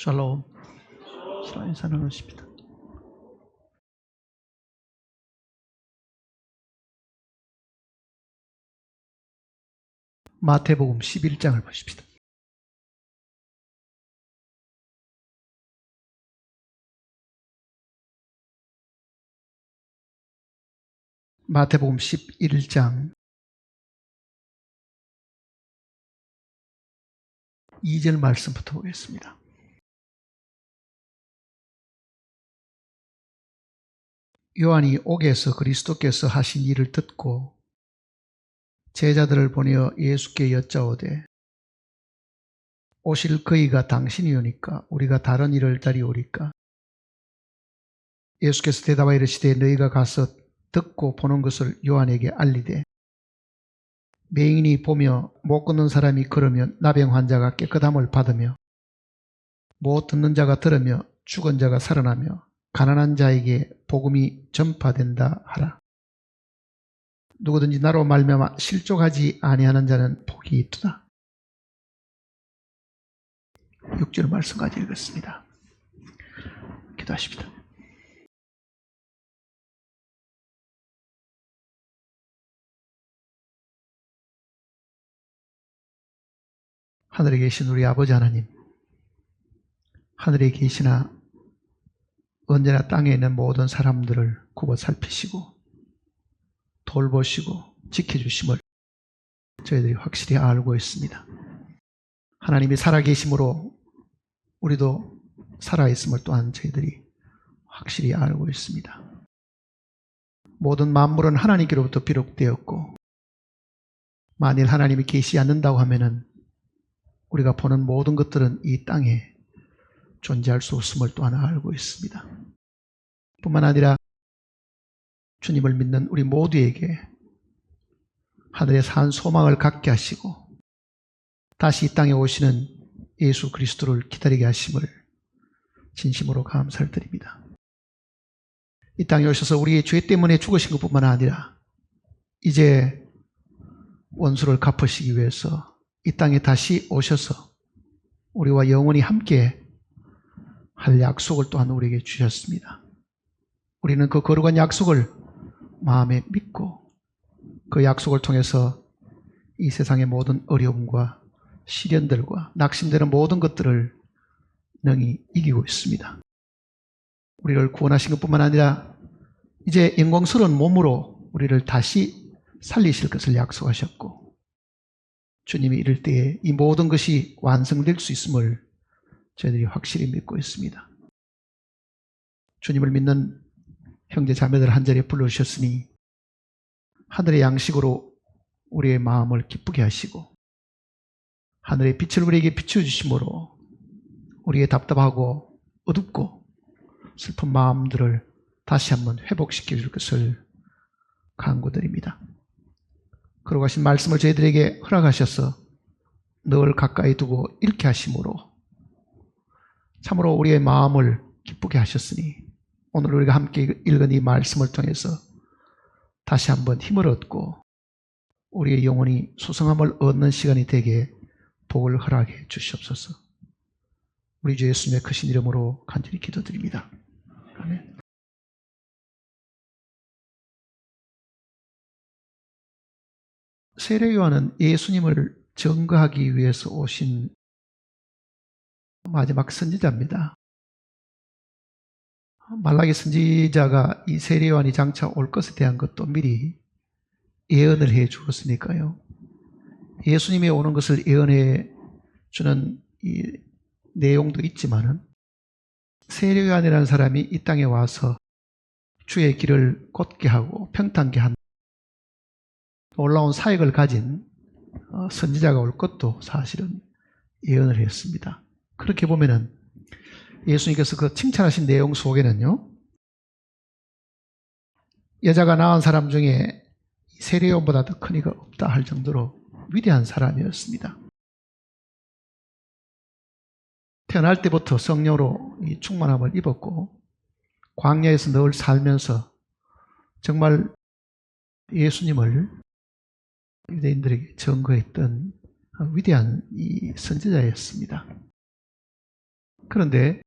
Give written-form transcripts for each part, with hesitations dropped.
샬롬. 서로 인사 나누십니다. 마태복음 11장을 보십시다. 마태복음 11장 2절 말씀부터 보겠습니다. 요한이 옥에서 그리스도께서 하신 일을 듣고 제자들을 보내어 예수께 여짜오되 오실 그이가 당신이오니까 우리가 다른 일을 따리오리까? 예수께서 대답하여 이르시되 너희가 가서 듣고 보는 것을 요한에게 알리되 맹인이 보며 못 걷는 사람이 걸으며 나병 환자가 깨끗함을 받으며 못 듣는 자가 들으며 죽은 자가 살아나며 가난한 자에게 복음이 전파된다 하라. 누구든지 나로 말미암아 실족하지 아니하는 자는 복이 있도다. 6절 말씀까지 읽었습니다. 기도하십시다. 하늘에 계신 우리 아버지 하나님, 하늘에 계시나 언제나 땅에 있는 모든 사람들을 굽어 살피시고 돌보시고 지켜주심을 저희들이 확실히 알고 있습니다. 하나님이 살아계심으로 우리도 살아있음을 또한 저희들이 확실히 알고 있습니다. 모든 만물은 하나님께로부터 비롯되었고 만일 하나님이 계시지 않는다고 하면은 우리가 보는 모든 것들은 이 땅에 존재할 수 없음을 또한 알고 있습니다. 뿐만 아니라 주님을 믿는 우리 모두에게 하늘에 산 소망을 갖게 하시고 다시 이 땅에 오시는 예수 그리스도를 기다리게 하심을 진심으로 감사를 드립니다. 이 땅에 오셔서 우리의 죄 때문에 죽으신 것뿐만 아니라 이제 원수를 갚으시기 위해서 이 땅에 다시 오셔서 우리와 영원히 함께 할 약속을 또한 우리에게 주셨습니다. 우리는 그 거룩한 약속을 마음에 믿고 그 약속을 통해서 이 세상의 모든 어려움과 시련들과 낙심되는 모든 것들을 능히 이기고 있습니다. 우리를 구원하신 것뿐만 아니라 이제 영광스러운 몸으로 우리를 다시 살리실 것을 약속하셨고 주님이 이럴 때에 이 모든 것이 완성될 수 있음을 저희들이 확실히 믿고 있습니다. 주님을 믿는 형제 자매들 한 자리에 불러주셨으니 하늘의 양식으로 우리의 마음을 기쁘게 하시고 하늘의 빛을 우리에게 비춰주심으로 우리의 답답하고 어둡고 슬픈 마음들을 다시 한번 회복시켜 줄 것을 간구드립니다. 그러고 하신 말씀을 저희들에게 허락하셔서 늘 가까이 두고 읽게 하심으로 참으로 우리의 마음을 기쁘게 하셨으니 오늘 우리가 함께 읽은 이 말씀을 통해서 다시 한번 힘을 얻고 우리의 영혼이 소성함을 얻는 시간이 되게 복을 허락해 주시옵소서. 우리 주 예수님의 크신 이름으로 간절히 기도드립니다. 아멘. 세례 요한은 예수님을 증거하기 위해서 오신 마지막 선지자입니다. 말라기 선지자가 이 세례 요한이 장차 올 것에 대한 것도 미리 예언을 해 주었으니까요. 예수님이 오는 것을 예언해 주는 이 내용도 있지만은 세례 요한이라는 사람이 이 땅에 와서 주의 길을 곧게 하고 평탄케 한 놀라운 사역을 가진 선지자가 올 것도 사실은 예언을 했습니다. 그렇게 보면은 예수님께서 그 칭찬하신 내용 속에는요, 여자가 낳은 사람 중에 세례 요한보다 더 큰 이가 없다 할 정도로 위대한 사람이었습니다. 태어날 때부터 성령으로 이 충만함을 입었고 광야에서 늘 살면서 정말 예수님을 유대인들에게 증거했던 위대한 이 선지자였습니다. 그런데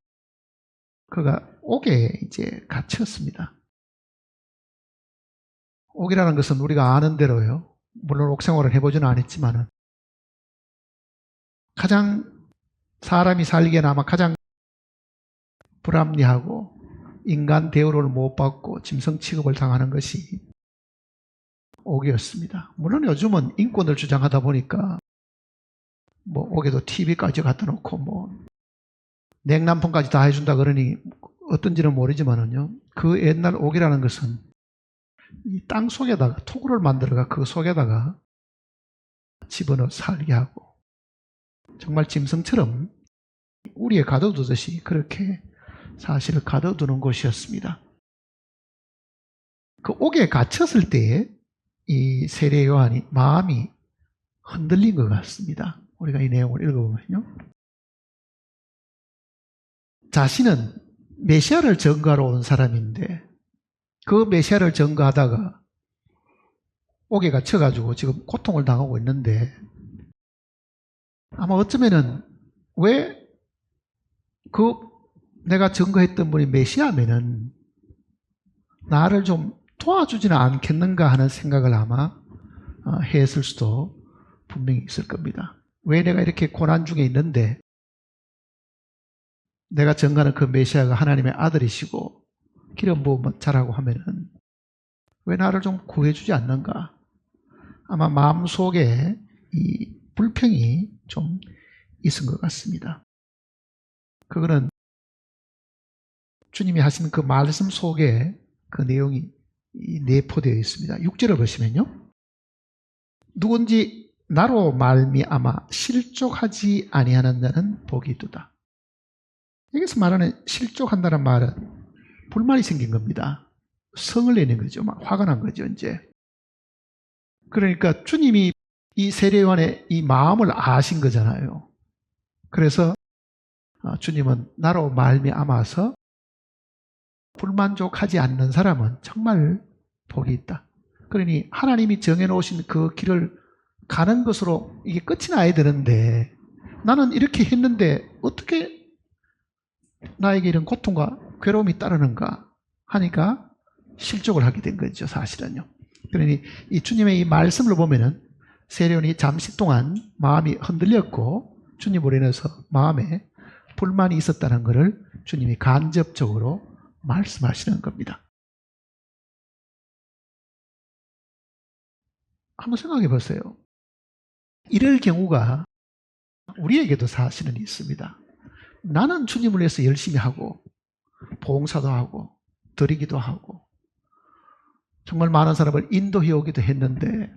그가 옥에 이제 갇혔습니다. 옥이라는 것은 우리가 아는 대로요. 물론 옥 생활을 해보지는 않았지만은 가장 사람이 살기에는 아마 가장 불합리하고 인간 대우를 못 받고 짐승 취급을 당하는 것이 옥이었습니다. 물론 요즘은 인권을 주장하다 보니까 뭐 옥에도 TV까지 갖다 놓고 뭐 냉난방까지 다 해준다 그러니 어떤지는 모르지만은요. 그 옛날 옥이라는 것은 이 땅 속에다가 토구를 만들어가 그 속에다가 집어넣어 살게 하고 정말 짐승처럼 우리에 가둬두듯이 그렇게 사실을 가둬두는 곳이었습니다. 그 옥에 갇혔을 때에 이 세례 요한이 마음이 흔들린 것 같습니다. 우리가 이 내용을 읽어보면요. 자신은 메시아를 전가하러 온 사람인데 그 메시아를 전가하다가 옥에 갇혀가지고 지금 고통을 당하고 있는데 아마 어쩌면은 왜 그 내가 전가했던 분이 메시아면은 나를 좀 도와주지는 않겠는가 하는 생각을 아마 했을 수도 분명히 있을 겁니다. 왜 내가 이렇게 고난 중에 있는데 내가 전가하는 그 메시아가 하나님의 아들이시고 기름 부음 잘하고 하면은 왜 나를 좀 구해주지 않는가? 아마 마음속에 이 불평이 좀 있은 것 같습니다. 그거는 주님이 하신 그 말씀 속에 그 내용이 내포되어 있습니다. 6절을 보시면요. 누군지 나로 말미암아 실족하지 아니하는 자는 복이 있도다. 여기서 말하는 실족한다는 말은 불만이 생긴 겁니다. 성을 내는 거죠. 막 화가 난 거죠, 이제. 그러니까 주님이 이 세례 요한의 이 마음을 아신 거잖아요. 그래서 주님은 나로 말미암아서 불만족하지 않는 사람은 정말 복이 있다. 그러니 하나님이 정해놓으신 그 길을 가는 것으로 이게 끝이 나야 되는데 나는 이렇게 했는데 어떻게 나에게 이런 고통과 괴로움이 따르는가 하니까 실족을 하게 된 거죠, 사실은요. 그러니 이 주님의 이 말씀을 보면은 세례요한이 잠시 동안 마음이 흔들렸고 주님으로 인해서 마음에 불만이 있었다는 것을 주님이 간접적으로 말씀하시는 겁니다. 한번 생각해 보세요. 이럴 경우가 우리에게도 사실은 있습니다. 나는 주님을 위해서 열심히 하고 봉사도 하고 드리기도 하고 정말 많은 사람을 인도해 오기도 했는데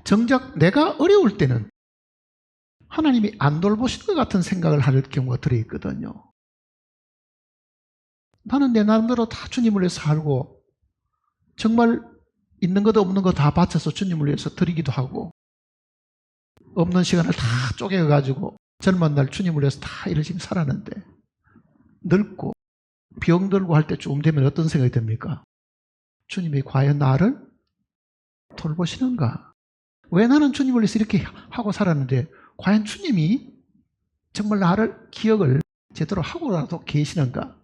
정작 내가 어려울 때는 하나님이 안 돌보시는 것 같은 생각을 할 경우가 들어있거든요. 나는 내 나름대로 다 주님을 위해서 살고 정말 있는 것도 없는 거 다 바쳐서 주님을 위해서 드리기도 하고 없는 시간을 다 쪼개가지고 젊은 날 주님을 위해서 다 열심히 살았는데 늙고 병들고 할 때쯤 되면 어떤 생각이 듭니까? 주님이 과연 나를 돌보시는가? 왜 나는 주님을 위해서 이렇게 하고 살았는데 과연 주님이 정말 나를 기억을 제대로 하고라도 계시는가?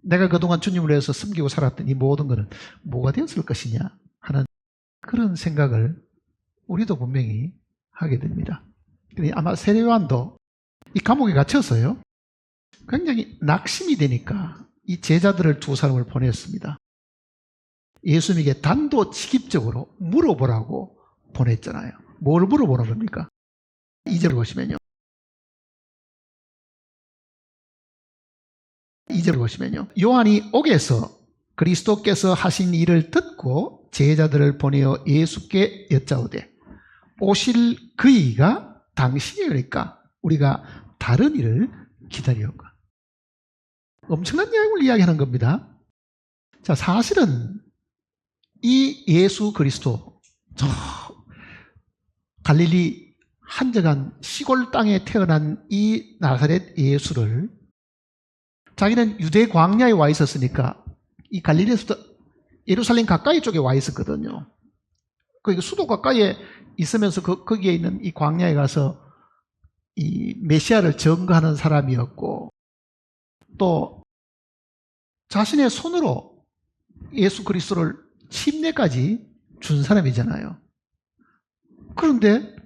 내가 그동안 주님을 위해서 섬기고 살았던 이 모든 것은 뭐가 되었을 것이냐 하는 그런 생각을 우리도 분명히 하게 됩니다. 아마 세례 요한도 이 감옥에 갇혀서요 굉장히 낙심이 되니까 이 제자들을 두 사람을 보냈습니다. 예수님에게 단도직입적으로 물어보라고 보냈잖아요. 뭘 물어보는 겁니까? 2절 보시면요. 2절 보시면요. 요한이 옥에서 그리스도께서 하신 일을 듣고 제자들을 보내어 예수께 여짜오되 오실 그이가 당신이니까 우리가 다른 일을 기다리오까. 엄청난 내용을 이야기하는 겁니다. 자, 사실은 이 예수 그리스도 저 갈릴리 한적한 시골 땅에 태어난 이 나사렛 예수를 자기는 유대 광야에 와 있었으니까 이 갈릴리에서부터 예루살렘 가까이 쪽에 와 있었거든요. 그 수도 가까이에 있으면서 거기에 있는 이 광야에 가서 이 메시아를 전거하는 사람이었고 또 자신의 손으로 예수 그리스도를 침례까지 준 사람이잖아요. 그런데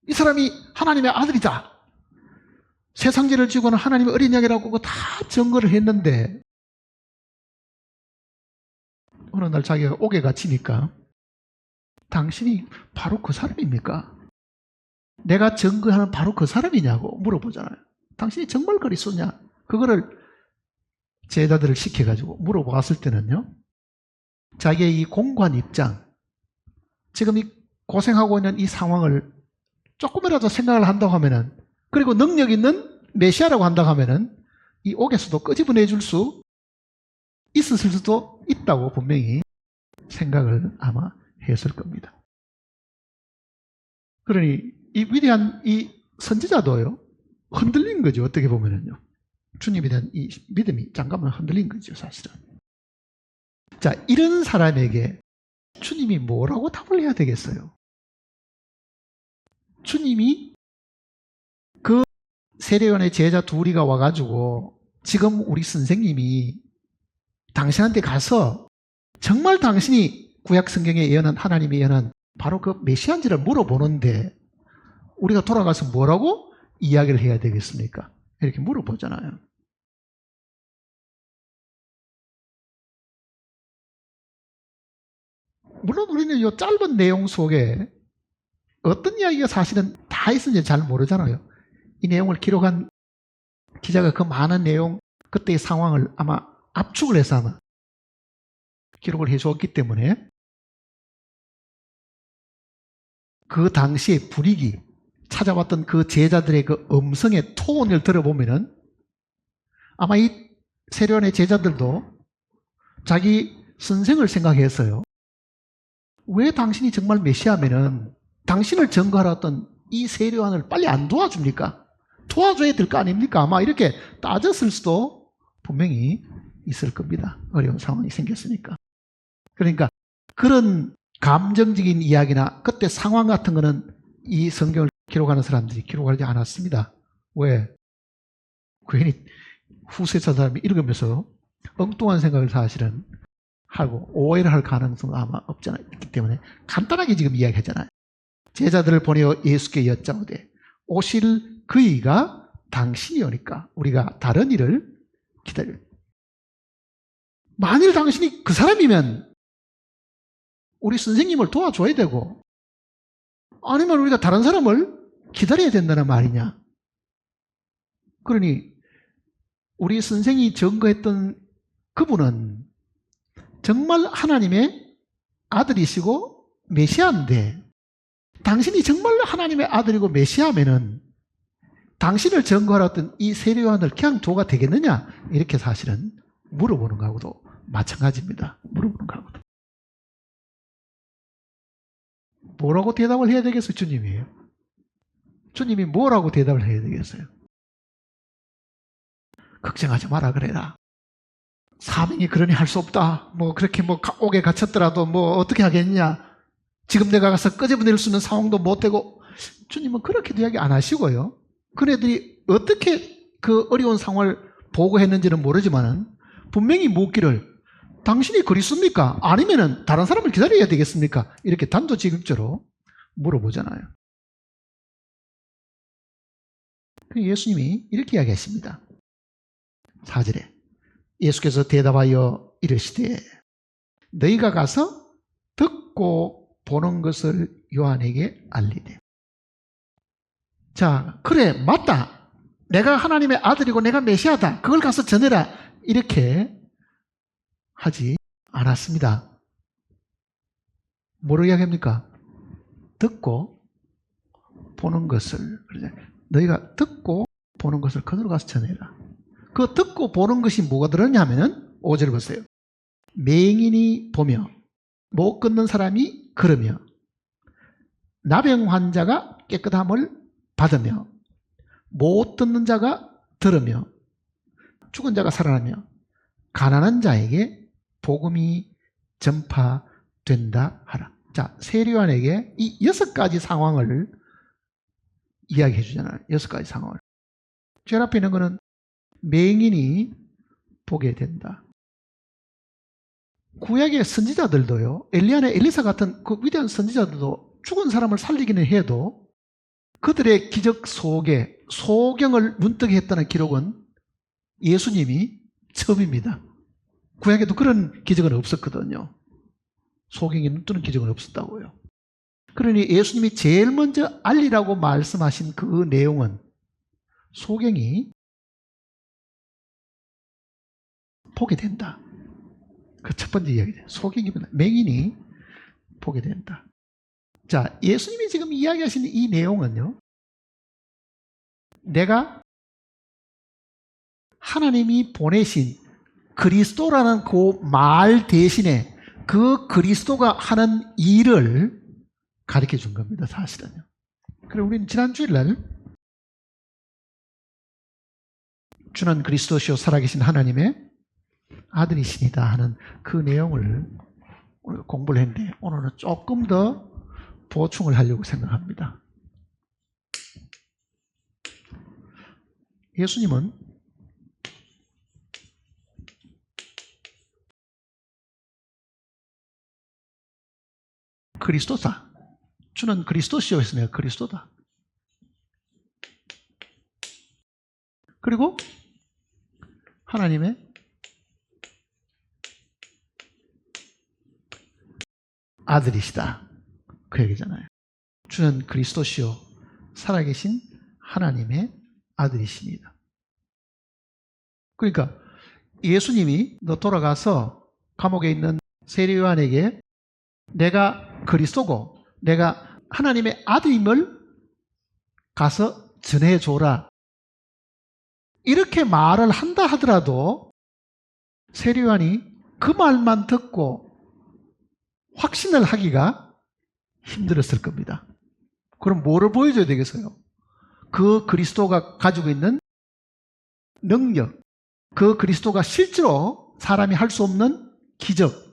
이 사람이 하나님의 아들이다, 세상죄를 지고는 하나님의 어린 양이라고 다 증거를 했는데 어느 날 자기가 옥에 갇히니까 당신이 바로 그 사람입니까? 내가 증거하는 바로 그 사람이냐고 물어보잖아요. 당신이 정말 그리스도냐? 그거를 제자들을 시켜가지고 물어보았을 때는요, 자기의 이 공고한 입장, 지금 이 고생하고 있는 이 상황을 조금이라도 생각을 한다고 하면은, 그리고 능력 있는 메시아라고 한다고 하면은 이 옥에서도 끄집어내 줄 수 있었을 수도 있다고 분명히 생각을 아마 했을 겁니다. 그러니 이 위대한 이 선지자도요, 흔들린 거죠. 어떻게 보면은요, 주님에 대한 이 믿음이 잠깐만 흔들린 거죠, 사실은. 자, 이런 사람에게 주님이 뭐라고 답을 해야 되겠어요? 주님이 그 세례요한의 제자 둘이가 와가지고 지금 우리 선생님이 당신한테 가서 정말 당신이 구약 성경에 예언한, 하나님이 예언한 바로 그 메시아인지를 물어보는데 우리가 돌아가서 뭐라고 이야기를 해야 되겠습니까? 이렇게 물어보잖아요. 물론 우리는 이 짧은 내용 속에 어떤 이야기가 사실은 다 있는지 잘 모르잖아요. 이 내용을 기록한 기자가 그 많은 내용, 그때의 상황을 아마 압축을 해서 아마 기록을 해주었기 때문에 그 당시의 분위기, 찾아왔던 그 제자들의 그 음성의 톤을 들어보면은 아마 이 세례요한의 제자들도 자기 선생을 생각했어요. 왜 당신이 정말 메시아면은 당신을 증거하러 왔던 이 세례요한을 빨리 안 도와줍니까? 도와줘야 될 거 아닙니까? 아마 이렇게 따졌을 수도 분명히 있을 겁니다. 어려운 상황이 생겼으니까. 그러니까 그런 감정적인 이야기나 그때 상황 같은 거는 이 성경을 기록하는 사람들이 기록하지 않았습니다. 왜? 괜히 후세자 사람이 읽으면서 엉뚱한 생각을 사실은 하고 오해를 할 가능성은 아마 없기 때문에 간단하게 지금 이야기하잖아요. 제자들을 보내어 예수께 여짜오되 오실 그이가 당신이오니까 우리가 다른 일을 기다려. 만일 당신이 그 사람이면 우리 선생님을 도와줘야 되고, 아니면 우리가 다른 사람을 기다려야 된다는 말이냐. 그러니 우리 선생이 증거했던 그분은 정말 하나님의 아들이시고 메시아인데, 당신이 정말 하나님의 아들이고 메시아면은 당신을 증거하러 왔던 이 세례요한을 그냥 도가 되겠느냐, 이렇게 사실은 물어보는 거하고도 마찬가지입니다. 물어보는 거하고도. 뭐라고 대답을 해야 되겠어요? 주님이에요. 주님이 뭐라고 대답을 해야 되겠어요? 걱정하지 마라 그래라. 사명이 그러니 할 수 없다. 뭐 그렇게 뭐 옥에 갇혔더라도 뭐 어떻게 하겠냐. 지금 내가 가서 끄집어낼 수 있는 상황도 못 되고. 주님은 그렇게도 이야기 안 하시고요. 그네들이 어떻게 그 어려운 상황을 보고했는지는 모르지만은 분명히 묻기를, 당신이 그리스도입니까? 아니면은 다른 사람을 기다려야 되겠습니까? 이렇게 단도직입적으로 물어보잖아요. 예수님이 이렇게 이야기하십니다. 4절에 예수께서 대답하여 이르시되 너희가 가서 듣고 보는 것을 요한에게 알리되. 자, 그래, 맞다. 내가 하나님의 아들이고 내가 메시아다. 그걸 가서 전해라. 이렇게 하지 않았습니다. 뭐로 이야기합니까? 듣고 보는 것을. 너희가 듣고 보는 것을 그대로 가서 전해라. 그 듣고 보는 것이 뭐가 들었냐면은 5절 보세요. 맹인이 보며 못 걷는 사람이 걸으며 나병 환자가 깨끗함을 받으며 못 듣는 자가 들으며 죽은 자가 살아나며 가난한 자에게 복음이 전파된다 하라. 자, 세례요한에게 이 6가지 상황을 이야기해 주잖아요. 6가지 상황을. 제일 앞에 있는 거는 맹인이 보게 된다. 구약의 선지자들도요, 엘리야나 엘리사 같은 그 위대한 선지자들도 죽은 사람을 살리기는 해도 그들의 기적 속에 소경을 문득 했다는 기록은 예수님이 처음입니다. 구약에도 그런 기적은 없었거든요. 소경이 눈 뜨는 기적은 없었다고요. 그러니 예수님이 제일 먼저 알리라고 말씀하신 그 내용은 소경이 보게 된다. 그 첫 번째 이야기죠. 소경이면 맹인이 보게 된다. 자, 예수님이 지금 이야기하시는 이 내용은요, 내가 하나님이 보내신 그리스도라는 그 말 대신에 그 그리스도가 하는 일을 가르쳐 준 겁니다, 사실은요. 그리고 우리는 지난 주일날 주는 그리스도시요 살아계신 하나님의 아들이시니다 하는 그 내용을 오늘 공부를 했는데, 오늘은 조금 더 보충을 하려고 생각합니다. 예수님은 그리스도다. 주는 그리스도시요 했으면 그리스도다. 그리고 하나님의 아들이시다. 그 얘기잖아요. 주는 그리스도시요 살아계신 하나님의 아들이십니다. 그러니까 예수님이 너 돌아가서 감옥에 있는 세례요한에게 내가 그리스도고 내가 하나님의 아들임을 가서 전해줘라, 이렇게 말을 한다 하더라도 세례요한이 그 말만 듣고 확신을 하기가 힘들었을 겁니다. 그럼 뭐를 보여줘야 되겠어요? 그 그리스도가 가지고 있는 능력, 그 그리스도가 실제로 사람이 할 수 없는 기적,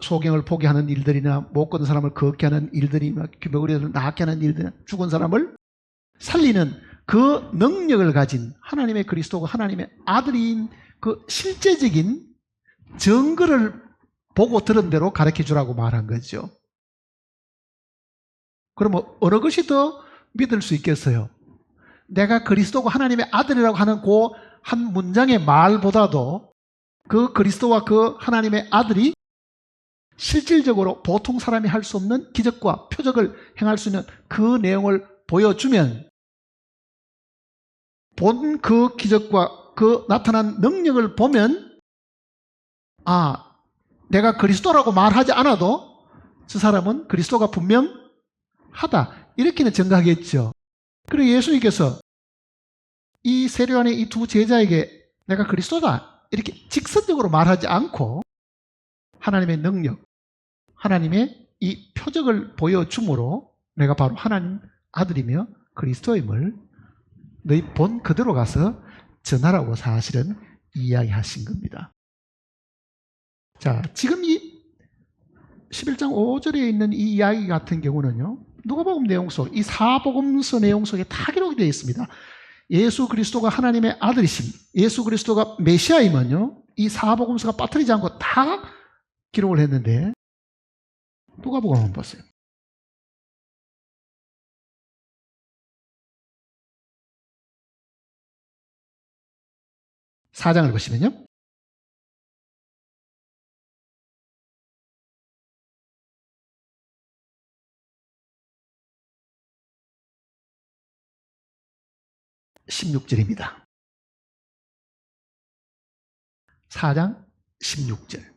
소경을 보게 하는 일들이나 못 걷는 사람을 걷게 하는 일들이나 귀머거리를 낫게 하는 일들이나 죽은 사람을 살리는 그 능력을 가진 하나님의 그리스도가 하나님의 아들인 그 실제적인 증거를 보고 들은 대로 가르쳐 주라고 말한 거죠. 그러면 어느 것이 더 믿을 수 있겠어요? 내가 그리스도가 하나님의 아들이라고 하는 그 한 문장의 말보다도 그 그리스도와 그 하나님의 아들이 실질적으로 보통 사람이 할 수 없는 기적과 표적을 행할 수 있는 그 내용을 보여주면 본 그 기적과 그 나타난 능력을 보면, 아, 내가 그리스도라고 말하지 않아도 저 사람은 그리스도가 분명하다, 이렇게는 증거하겠죠. 그리고 예수님께서 이 세례요한의 이 두 제자에게 내가 그리스도다 이렇게 직선적으로 말하지 않고 하나님의 능력, 하나님의 이 표적을 보여줌으로 내가 바로 하나님 아들이며 그리스도임을 너희 본 그대로 가서 전하라고 사실은 이야기하신 겁니다. 자, 지금 이 11장 5절에 있는 이 이야기 같은 경우는요, 누가복음 내용 속, 이 사복음서 내용 속에 다 기록이 되어 있습니다. 예수 그리스도가 하나님의 아들이심, 예수 그리스도가 메시아임은요, 이 사복음서가 빠뜨리지 않고 다 기록을 했는데, 누가복음 한번 보세요. 4장을 보시면요, (16절입니다) 4장 16절.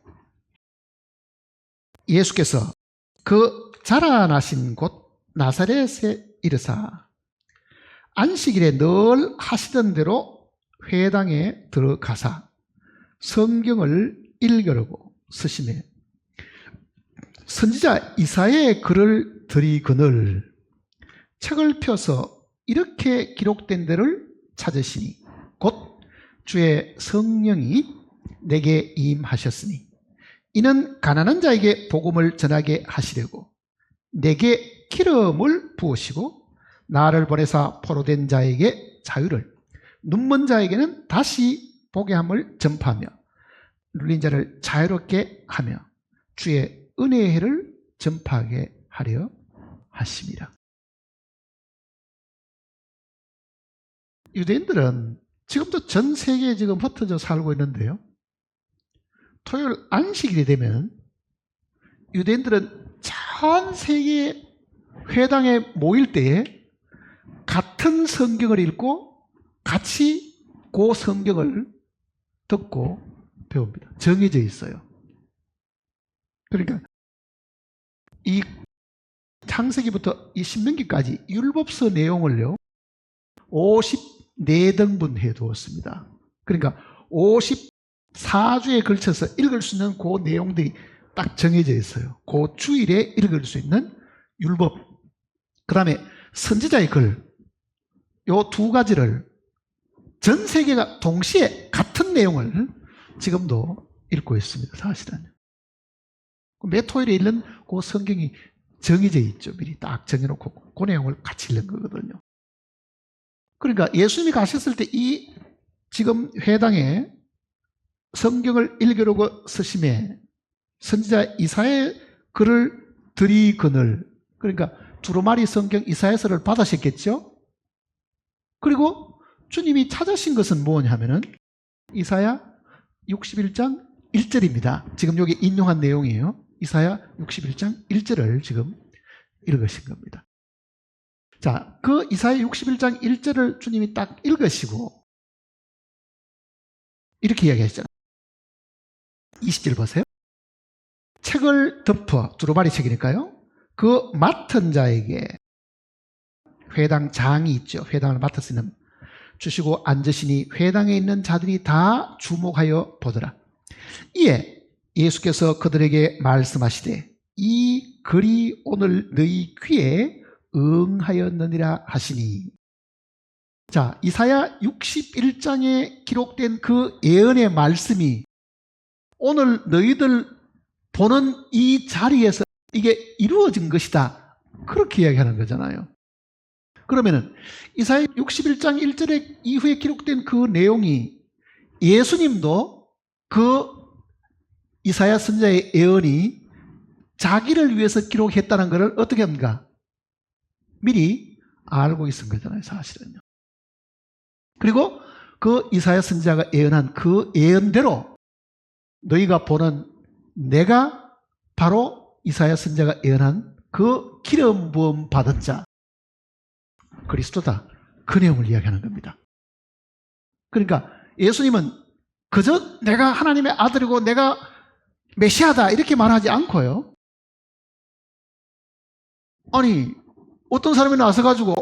예수께서 그 자라나신 곳 나사렛에 이르사 안식일에 늘 하시던 대로 회당에 들어가사 성경을 읽으려고 서심해 선지자 이사야의 글을 들이거늘 책을 펴서 이렇게 기록된 데를 찾으시니 곧 주의 성령이 내게 임하셨으니 이는 가난한 자에게 복음을 전하게 하시려고 내게 기름을 부으시고 나를 보내사 포로된 자에게 자유를 눈먼 자에게는 다시 보게 함을 전파하며 눌린 자를 자유롭게 하며 주의 은혜의 해를 전파하게 하려 하십니다. 유대인들은 지금도 전 세계에 지금 흩어져 살고 있는데요. 토요일 안식일이 되면 유대인들은 전 세계 회당에 모일 때에 같은 성경을 읽고 같이 그 성경을 듣고 배웁니다. 정해져 있어요. 그러니까 이 창세기부터 이 신명기까지 율법서 내용을요 54등분 해두었습니다. 그러니까 54주에 걸쳐서 읽을 수 있는 그 내용들이 딱 정해져 있어요. 그 주일에 읽을 수 있는 율법, 그 다음에 선지자의 글, 요 두 가지를 전 세계가 동시에 같은 내용을 지금도 읽고 있습니다. 사실은 매 토요일에 읽는 그 성경이 정해져 있죠. 미리 딱 정해놓고 그 내용을 같이 읽는 거거든요. 그러니까 예수님이 가셨을 때 이 지금 회당에 성경을 읽으려고 서심해 선지자 이사야의 글을 들이거늘, 그러니까 두루마리 성경 이사야서를 받으셨겠죠. 그리고 주님이 찾으신 것은 뭐냐 하면은 이사야 61장 1절입니다. 지금 여기 인용한 내용이에요. 이사야 61장 1절을 지금 읽으신 겁니다. 자, 그 이사야 61장 1절을 주님이 딱 읽으시고 이렇게 이야기하시잖아요. 20절 보세요. 책을 덮어, 두루마리 책이니까요. 그 맡은 자에게 회당 장이 있죠. 회당을 맡을 수 있는 주시고 앉으시니 회당에 있는 자들이 다 주목하여 보더라. 이에 예수께서 그들에게 말씀하시되 이 글이 오늘 너희 귀에 응하였느니라 하시니. 자, 이사야 61장에 기록된 그 예언의 말씀이 오늘 너희들 보는 이 자리에서 이게 이루어진 것이다. 그렇게 이야기하는 거잖아요. 그러면은 이사야 61장 1절에 이후에 기록된 그 내용이 예수님도 그 이사야 선지자의 예언이 자기를 위해서 기록했다는 것을 어떻게 합니까? 미리 알고 있은 거잖아요, 사실은요. 그리고 그 이사야 선지자가 예언한 그 예언대로 너희가 보는 내가 바로 이사야 선지자가 예언한 그 기름 부음 받은 자 그리스도다. 그 내용을 이야기하는 겁니다. 그러니까 예수님은 그저 내가 하나님의 아들이고 내가 메시아다 이렇게 말하지 않고요. 아니 어떤 사람이 나서 가지고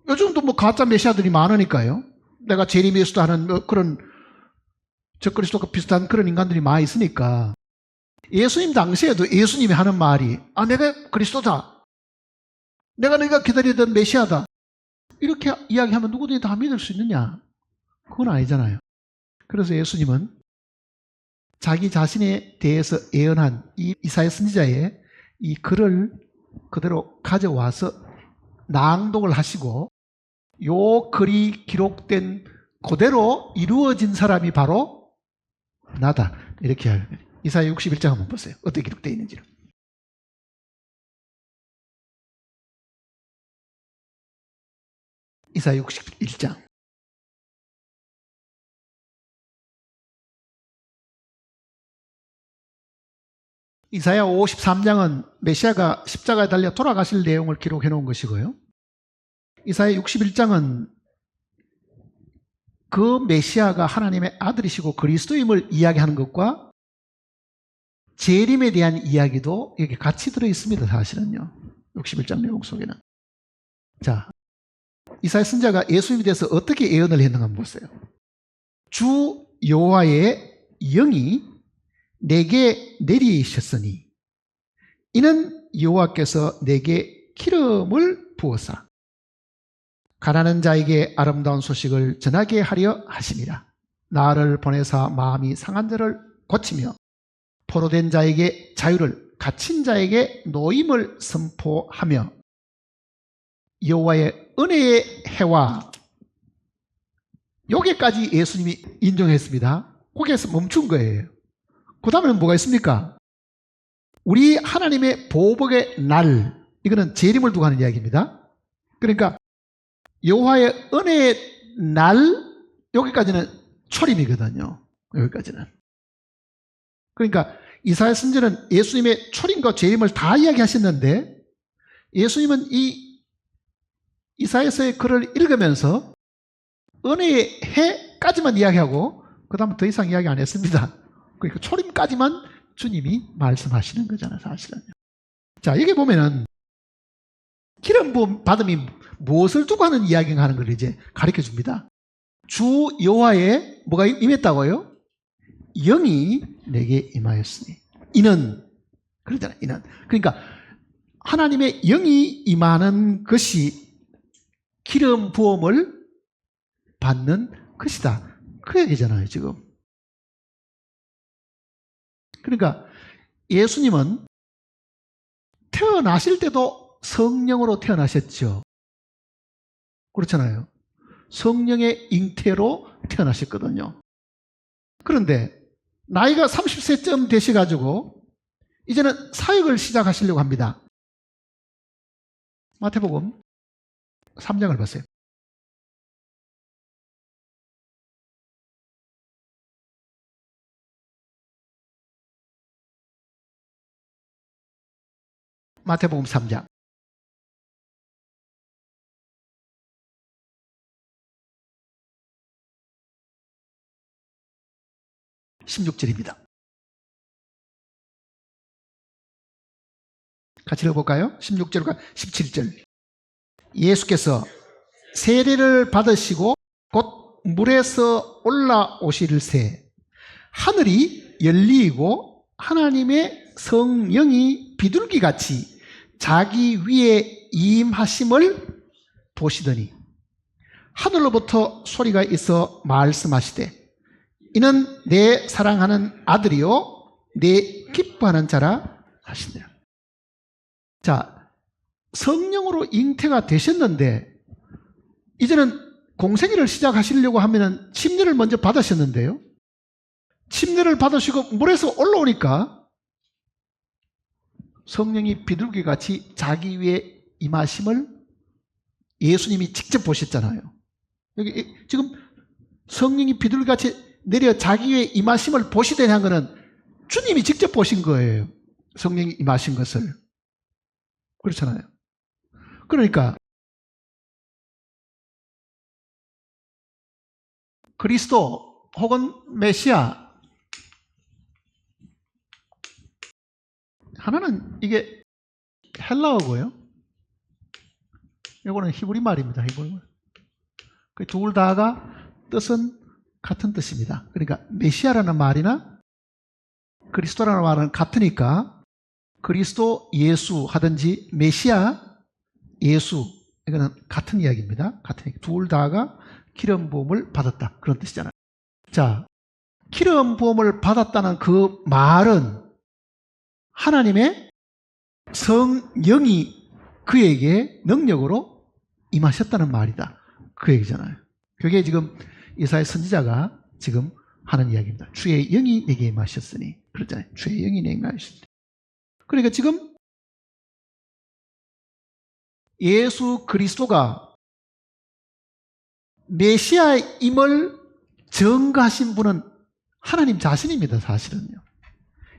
요즘도 뭐 가짜 메시아들이 많으니까요. 내가 제리미 예수도 하는 뭐 그런 적그리스도가 비슷한 그런 인간들이 많이 있으니까 예수님 당시에도 예수님이 하는 말이 내가 그리스도다. 내가 네가 기다리던 메시아다. 이렇게 이야기하면 누구든지 다 믿을 수 있느냐? 그건 아니잖아요. 그래서 예수님은 자기 자신에 대해서 예언한 이 이사야 선지자의 이 글을 그대로 가져와서 낭독을 하시고 요 글이 기록된 그대로 이루어진 사람이 바로 나다. 이렇게 하는 거예요. 이사야 61장 한번 보세요. 어떻게 기록되어 있는지를. 이사야 61장. 이사야 53장은 메시아가 십자가에 달려 돌아가실 내용을 기록해 놓은 것이고요. 이사야 61장은 그 메시아가 하나님의 아들이시고 그리스도임을 이야기하는 것과 재림에 대한 이야기도 여기 같이 들어있습니다. 사실은요. 61장 내용 속에는. 자, 이사야 선지자가 예수님에 대해서 어떻게 예언을 했는가 한번 보세요. 주 여호와의 영이 내게 내리셨으니 이는 여호와께서 내게 기름을 부어사 가난한 자에게 아름다운 소식을 전하게 하려 하심이라. 나를 보내사 마음이 상한 자를 고치며 포로된 자에게 자유를 갇힌 자에게 노임을 선포하며 여호와의 은혜의 해와 여기까지 예수님이 인정했습니다. 거기에서 멈춘 거예요. 그 다음에는 뭐가 있습니까? 우리 하나님의 보복의 날, 이거는 재림을 두고 하는 이야기입니다. 그러니까 여호와의 은혜의 날, 여기까지는 초림이거든요. 여기까지는. 그러니까 이사야 선지자는 예수님의 초림과 재림을 다 이야기하셨는데, 예수님은 이 이사야서의 글을 읽으면서 은혜의 해까지만 이야기하고 그 다음에 더 이상 이야기 안 했습니다. 그러니까 초림까지만 주님이 말씀하시는 거잖아요, 사실은요. 자, 여기 보면은 기름 부음 받음이 무엇을 두고 하는 이야기가 하는 걸 이제 가르쳐 줍니다. 주 여호와의 뭐가 임했다고요? 영이 내게 임하였으니. 이는, 그러잖아요, 이는. 그러니까 하나님의 영이 임하는 것이 기름 부음을 받는 것이다. 그 얘기잖아요, 지금. 그러니까 예수님은 태어나실 때도 성령으로 태어나셨죠. 그렇잖아요. 성령의 잉태로 태어나셨거든요. 그런데 나이가 30세쯤 되셔가지고 이제는 사역을 시작하시려고 합니다. 마태복음 3장을 보세요. 마태복음 3장. (16절입니다) 같이 읽어볼까요? 16절과 17절. 예수께서 세례를 받으시고 곧 물에서 올라오실새 하늘이 열리고 하나님의 성령이 비둘기같이 자기 위에 임하심을 보시더니 하늘로부터 소리가 있어 말씀하시되 이는 내 사랑하는 아들이요 내 기뻐하는 자라 하시니라. 자, 성령으로 잉태가 되셨는데 이제는 공생애를 시작하시려고 하면 침례를 먼저 받으셨는데요, 침례를 받으시고 물에서 올라오니까 성령이 비둘기같이 자기 위에 임하심을 예수님이 직접 보셨잖아요. 여기 지금 성령이 비둘기같이 내려 자기 위에 임하심을 보시더니 한 거는 주님이 직접 보신 거예요. 성령이 임하신 것을. 그렇잖아요. 그러니까 그리스도 혹은 메시아, 하나는 이게 헬라어고요, 이거는 히브리 말입니다. 히브리. 둘 다가 뜻은 같은 뜻입니다. 그러니까 메시아라는 말이나 그리스도라는 말은 같으니까 그리스도 예수 하든지 메시아 예수, 이거는 같은 이야기입니다. 같은 이야기. 둘 다가 기름 부음을 받았다, 그런 뜻이잖아요. 자, 기름 부음을 받았다는 그 말은 하나님의 성령이 그에게 능력으로 임하셨다는 말이다, 그 얘기잖아요. 그게 지금 이사야 선지자가 지금 하는 이야기입니다. 주의 영이 내게 임하셨으니. 그렇잖아요. 주의 영이 내게 임하셨으니. 그러니까 지금 예수 그리스도가 메시아임을 증거하신 분은 하나님 자신입니다, 사실은요.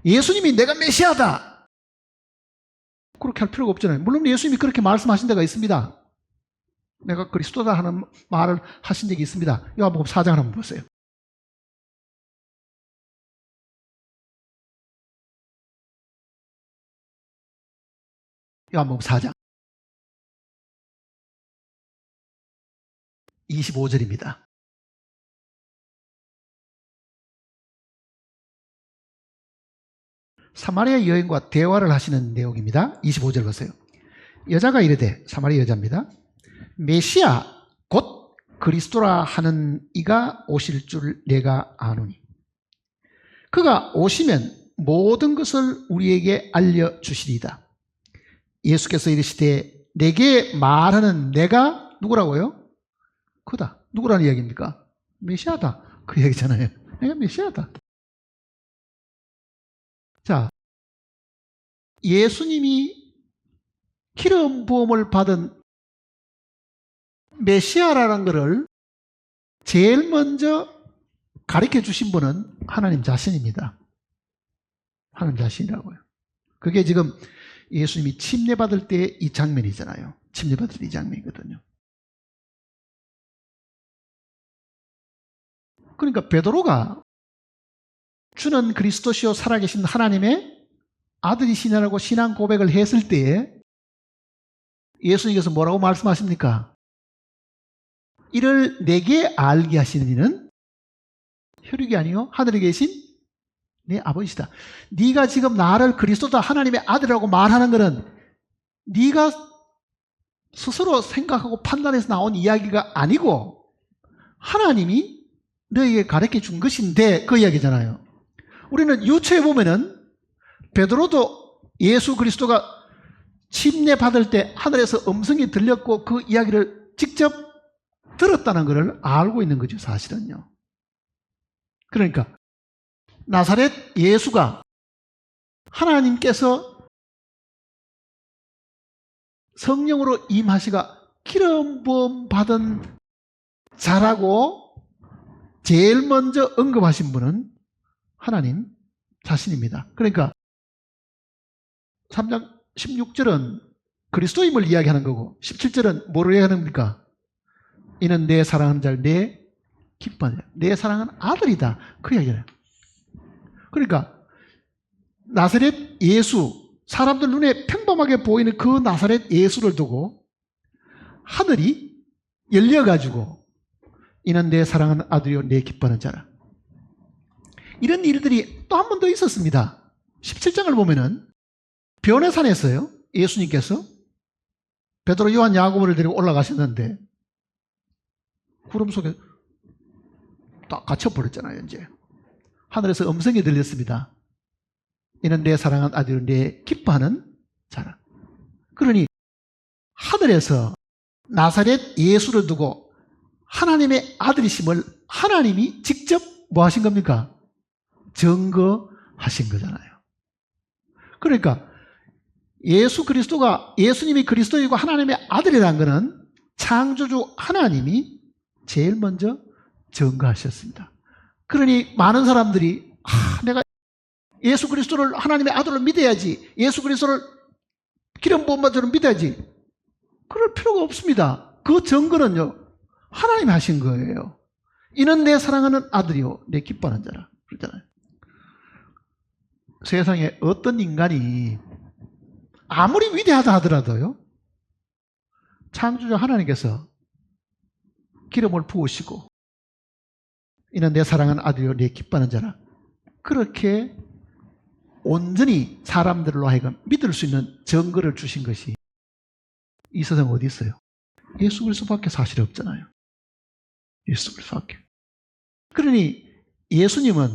예수님이 내가 메시아다 그렇게 할 필요가 없잖아요. 물론 예수님이 그렇게 말씀하신 데가 있습니다. 내가 그리스도다 하는 말을 하신 적이 있습니다. 요한복음 4장을 한번 보세요. 요한복음 4장 25절입니다. 사마리아 여인과 대화를 하시는 내용입니다. 25절 보세요. 여자가 이르되, 사마리아 여자입니다, 메시아 곧 그리스도라 하는 이가 오실 줄 내가 아노니 그가 오시면 모든 것을 우리에게 알려주시리이다. 예수께서 이르시되 내게 말하는 내가 누구라고요? 그다. 누구라는 이야기입니까? 메시아다. 그 얘기잖아요. 내가 메시아다. 자, 예수님이 기름 부음을 받은 메시아라는 것을 제일 먼저 가르쳐 주신 분은 하나님 자신입니다. 하나님 자신이라고요. 그게 지금 예수님이 침례받을 때 이 장면이잖아요. 침례받을 때 이 장면이거든요. 그러니까 베드로가 주는 그리스도시요 살아계신 하나님의 아들이시냐라고 신앙 고백을 했을 때에 예수님께서 뭐라고 말씀하십니까? 이를 내게 알게 하시는 이는 혈육이 아니요 하늘에 계신 내 아버지시다. 네가 지금 나를 그리스도다 하나님의 아들이라고 말하는 것은 네가 스스로 생각하고 판단해서 나온 이야기가 아니고 하나님이 너에게 가르쳐 준 것인데 그 이야기잖아요. 우리는 유초에 보면은 베드로도 예수 그리스도가 침례 받을 때 하늘에서 음성이 들렸고 그 이야기를 직접 들었다는 것을 알고 있는 거죠, 사실은요. 그러니까 나사렛 예수가 하나님께서 성령으로 임하시가 기름 부음 받은 자라고 제일 먼저 언급하신 분은 하나님 자신입니다. 그러니까 3장 16절은 그리스도임을 이야기하는 거고 17절은 뭐를 이야기하는 겁니까? 이는 내 사랑하는 자를 내 기뻐하는 자, 내 사랑하는 아들이다. 그 이야기예요. 그러니까 나사렛 예수, 사람들 눈에 평범하게 보이는 그 나사렛 예수를 두고 하늘이 열려가지고 이는 내 사랑하는 아들이요 내 기뻐하는 자라. 이런 일들이 또 한 번 더 있었습니다. 17장을 보면은 변해산에서요 예수님께서 베드로 요한 야고보를 데리고 올라가셨는데 구름 속에 딱 갇혀버렸잖아요. 이제 하늘에서 음성이 들렸습니다. 이는 내 사랑하는 아들이요 내 기뻐하는 자라. 그러니 하늘에서 나사렛 예수를 두고 하나님의 아들이심을 하나님이 직접 뭐 하신 겁니까? 증거하신 거잖아요. 그러니까 예수 그리스도가 예수님이 그리스도이고 하나님의 아들이라는 것은 창조주 하나님이 제일 먼저 증거하셨습니다. 그러니 많은 사람들이 내가 예수 그리스도를 하나님의 아들로 믿어야지, 예수 그리스도를 기름 부음 받은 자로 믿어야지, 그럴 필요가 없습니다. 그 증거는요 하나님이 하신 거예요. 이는 내 사랑하는 아들이요 내 기뻐하는 자라 그러잖아요. 세상에 어떤 인간이 아무리 위대하다 하더라도요 창조주 하나님께서 기름을 부으시고 이는 내 사랑하는 아들이요 내 기뻐하는 자라 그렇게 온전히 사람들로 하여금 믿을 수 있는 증거를 주신 것이 이 세상 어디 있어요? 예수 그리스도밖에 사실 없잖아요. 예수 그리스도밖에. 그러니 예수님은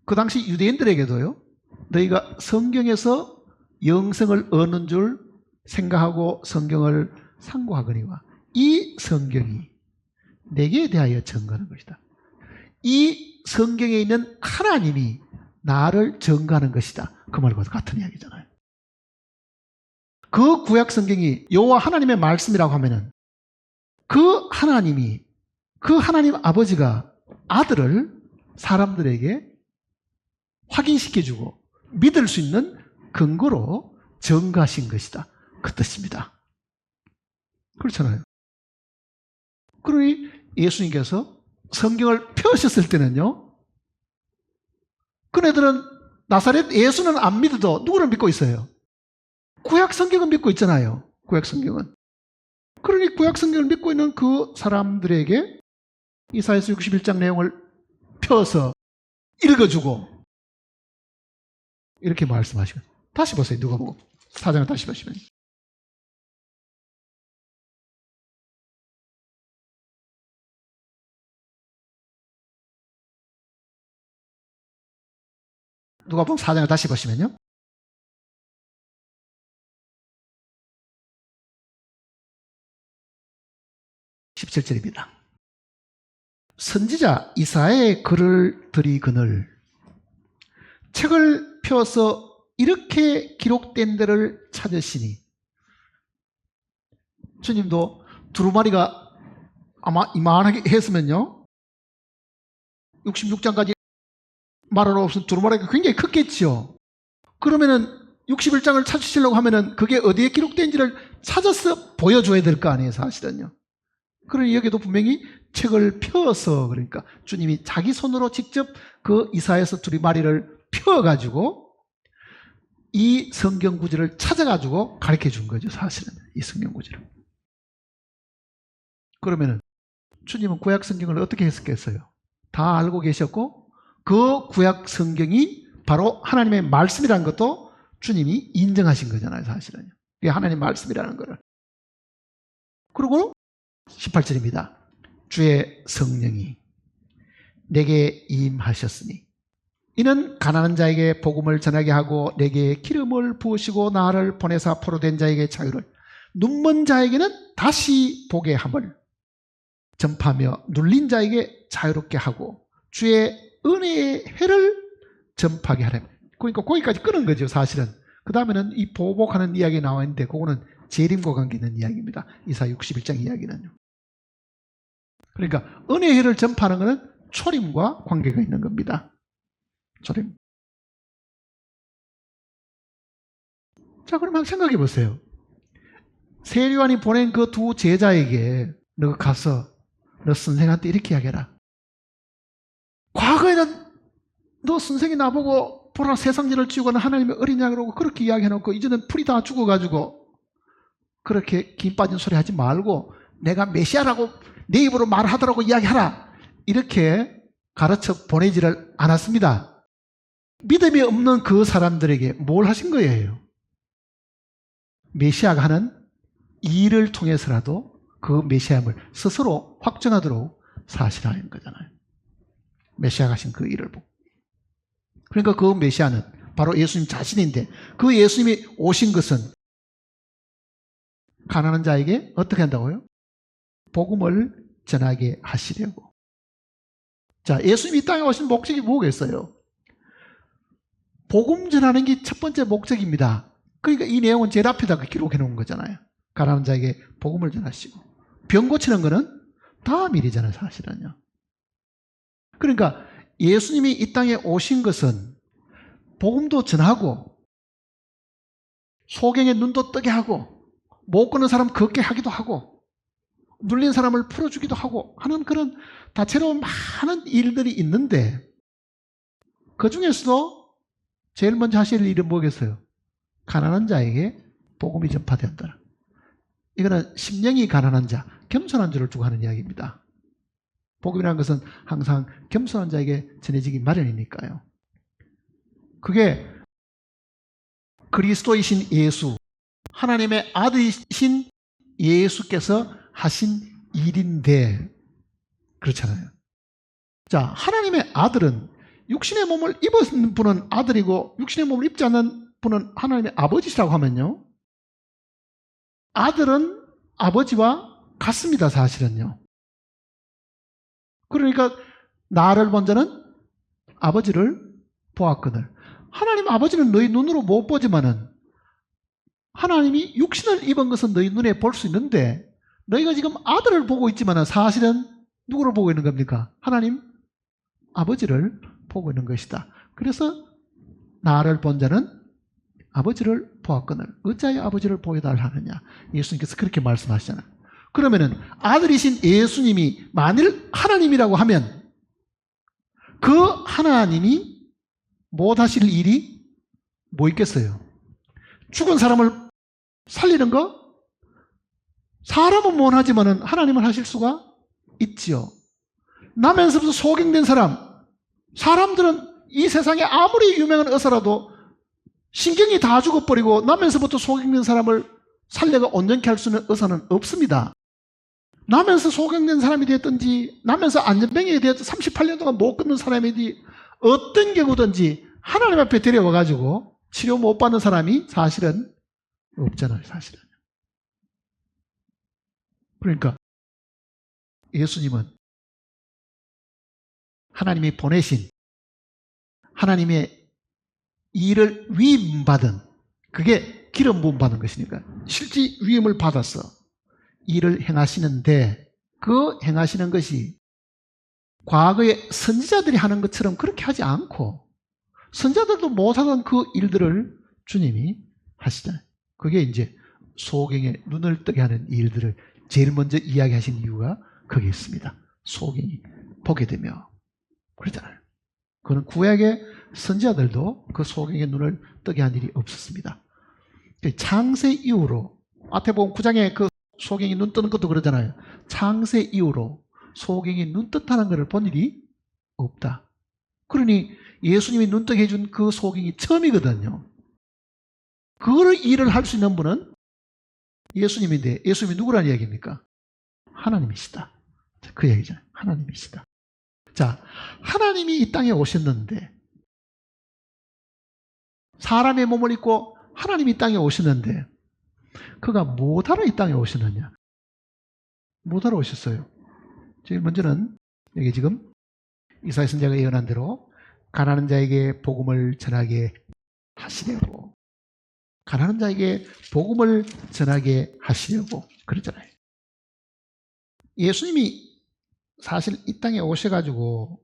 그 당시 유대인들에게도요 너희가 성경에서 영생을 얻는 줄 생각하고 성경을 상고하거니와 이 성경이 내게 대하여 증거하는 것이다. 이 성경에 있는 하나님이 나를 증거하는 것이다. 그 말과 같은 이야기잖아요. 그 구약 성경이 여호와 하나님의 말씀이라고 하면은 그 하나님이 그 하나님 아버지가 아들을 사람들에게 확인시켜주고 믿을 수 있는 근거로 증거하신 것이다. 그 뜻입니다. 그렇잖아요. 그러니 예수님께서 성경을 펴셨을 때는요 그네들은 나사렛 예수는 안 믿어도 누구를 믿고 있어요? 구약 성경은 믿고 있잖아요. 구약 성경은. 그러니 구약 성경을 믿고 있는 그 사람들에게 이사야서 61장 내용을 펴서 읽어주고 이렇게 말씀하시고 다시 보세요. 누가복음 4장을 다시 보시면 누가복음 4장을 다시 보시면요 17절입니다. 선지자 이사야의 글을 들이거늘 책을 펴서 이렇게 기록된 데를 찾으시니. 주님도 두루마리가 아마 이만하게 했으면요 66장까지 말하러 없으면 두루마리가 굉장히 컸겠지요. 그러면은 61장을 찾으시려고 하면은 그게 어디에 기록된지를 찾아서 보여줘야 될 거 아니에요, 사실은요. 그러니 여기도 분명히 책을 펴서, 그러니까 주님이 자기 손으로 직접 그 이사야서 두루마리를 펴가지고 이 성경 구절을 찾아가지고 가르쳐 준 거죠, 사실은. 이 성경 구절을. 그러면은 주님은 구약 성경을 어떻게 해석했어요? 다 알고 계셨고 그 구약 성경이 바로 하나님의 말씀이라는 것도 주님이 인정하신 거잖아요, 사실은. 그게 하나님의 말씀이라는 거를. 그리고 18절입니다. 주의 성령이 내게 임하셨으니 이는 가난한 자에게 복음을 전하게 하고 내게 기름을 부으시고 나를 보내사 포로된 자에게 자유를, 눈먼 자에게는 다시 보게 함을 전파하며 눌린 자에게 자유롭게 하고 주의 은혜의 해를 전파하게 하라. 그러니까 거기까지 끊은 거죠, 사실은. 그 다음에는 이 보복하는 이야기 나와 있는데 그거는 재림과 관계 있는 이야기입니다. 이사야 61장 이야기는요. 그러니까 은혜의 해를 전파하는 것은 초림과 관계가 있는 겁니다. 초림. 자, 그러면 생각해 보세요. 세례요한이 보낸 그 두 제자에게 너 가서 너 선생한테 이렇게 이야기해라. 과거에는 너 선생이 나보고 보라 세상죄를 지우고는 하나님의 어린 양이라고 그렇게 이야기해놓고 이제는 풀이 다 죽어가지고 그렇게 김 빠진 소리 하지 말고 내가 메시아라고 내 입으로 말하더라고 이야기하라. 이렇게 가르쳐 보내지를 않았습니다. 믿음이 없는 그 사람들에게 뭘 하신 거예요? 메시아가 하는 일을 통해서라도 그 메시아임을 스스로 확정하도록 사실하는 거잖아요. 메시아가 하신 그 일을 보고. 그러니까 그 메시아는 바로 예수님 자신인데 그 예수님이 오신 것은 가난한 자에게 어떻게 한다고요? 복음을 전하게 하시려고. 자, 예수님이 이 땅에 오신 목적이 뭐겠어요? 복음 전하는 게 첫 번째 목적입니다. 그러니까 이 내용은 제일 앞에다가 기록해 놓은 거잖아요. 가난한 자에게 복음을 전하시고 병 고치는 거는 다음 일이잖아요, 사실은요. 그러니까 예수님이 이 땅에 오신 것은 복음도 전하고 소경의 눈도 뜨게 하고 못 걷는 사람 걷게 하기도 하고 눌린 사람을 풀어주기도 하고 하는 그런 다채로운 많은 일들이 있는데 그 중에서도 제일 먼저 하실 일은 뭐겠어요? 가난한 자에게 복음이 전파되었다. 이거는 심령이 가난한 자, 겸손한 자를 주고 하는 이야기입니다. 복음이라는 것은 항상 겸손한 자에게 전해지기 마련이니까요. 그게 그리스도이신 예수, 하나님의 아들이신 예수께서 하신 일인데 그렇잖아요. 자, 하나님의 아들은 육신의 몸을 입은 분은 아들이고 육신의 몸을 입지 않는 분은 하나님의 아버지시라고 하면요. 아들은 아버지와 같습니다, 사실은요. 그러니까 나를 본 자는 아버지를 보았거늘. 하나님 아버지는 너희 눈으로 못 보지만은 하나님이 육신을 입은 것은 너희 눈에 볼 수 있는데 너희가 지금 아들을 보고 있지만은 사실은 누구를 보고 있는 겁니까? 하나님 아버지를 보고 있는 것이다. 그래서 나를 본 자는 아버지를 보았거늘 어찌하여 아버지를 보여달라 하느냐. 예수님께서 그렇게 말씀하시잖아요. 그러면은 아들이신 예수님이 만일 하나님이라고 하면 그 하나님이 못 하실 일이 뭐 있겠어요? 죽은 사람을 살리는 거? 사람은 못 하지만은 하나님은 하실 수가 있지요. 나면서부터 소경된 사람, 사람들은 이 세상에 아무리 유명한 의사라도 신경이 다 죽어버리고 나면서부터 소경된 사람을 살려가 온전케 할 수 있는 의사는 없습니다. 나면서 소경된 사람이 됐든지 나면서 안전병이 되었든 38년 동안 못 걷는 사람이든지 어떤 경우든지 하나님 앞에 데려와가지고 치료 못 받는 사람이 사실은 없잖아요, 사실은. 그러니까 예수님은 하나님이 보내신 하나님의 일을 위임받은, 그게 기름 부음 받은 것이니까 실제 위임을 받아서 일을 행하시는데, 그 행하시는 것이 과거에 선지자들이 하는 것처럼 그렇게 하지 않고 선지자들도 못하던 그 일들을 주님이 하시잖아요. 그게 이제 소경의 눈을 뜨게 하는 일들을 제일 먼저 이야기하신 이유가 거기에 있습니다. 소경이 보게 되며 그러잖아요. 그는 구약의 선지자들도 그 소경의 눈을 뜨게 한 일이 없었습니다. 창세 이후로, 마태복음 9장에 그 소경이 눈 뜨는 것도 그러잖아요. 창세 이후로 소경이 눈 떴다는 것을 본 일이 없다. 그러니 예수님이 눈 뜨게 해준 그 소경이 처음이거든요. 그 일을 할 수 있는 분은 예수님인데, 예수님이 누구라는 이야기입니까? 하나님이시다. 그 얘기잖아요. 하나님이시다. 자, 하나님이 이 땅에 오셨는데, 사람의 몸을 입고 하나님이 이 땅에 오셨는데, 그가 뭐하러 이 땅에 오셨느냐? 뭐하러 오셨어요? 제일 먼저는 여기 지금 이사야 선지자가 예언한 대로 가난한 자에게 복음을 전하게 하시려고, 가난한 자에게 복음을 전하게 하시려고 그러잖아요. 예수님이 사실 이 땅에 오셔가지고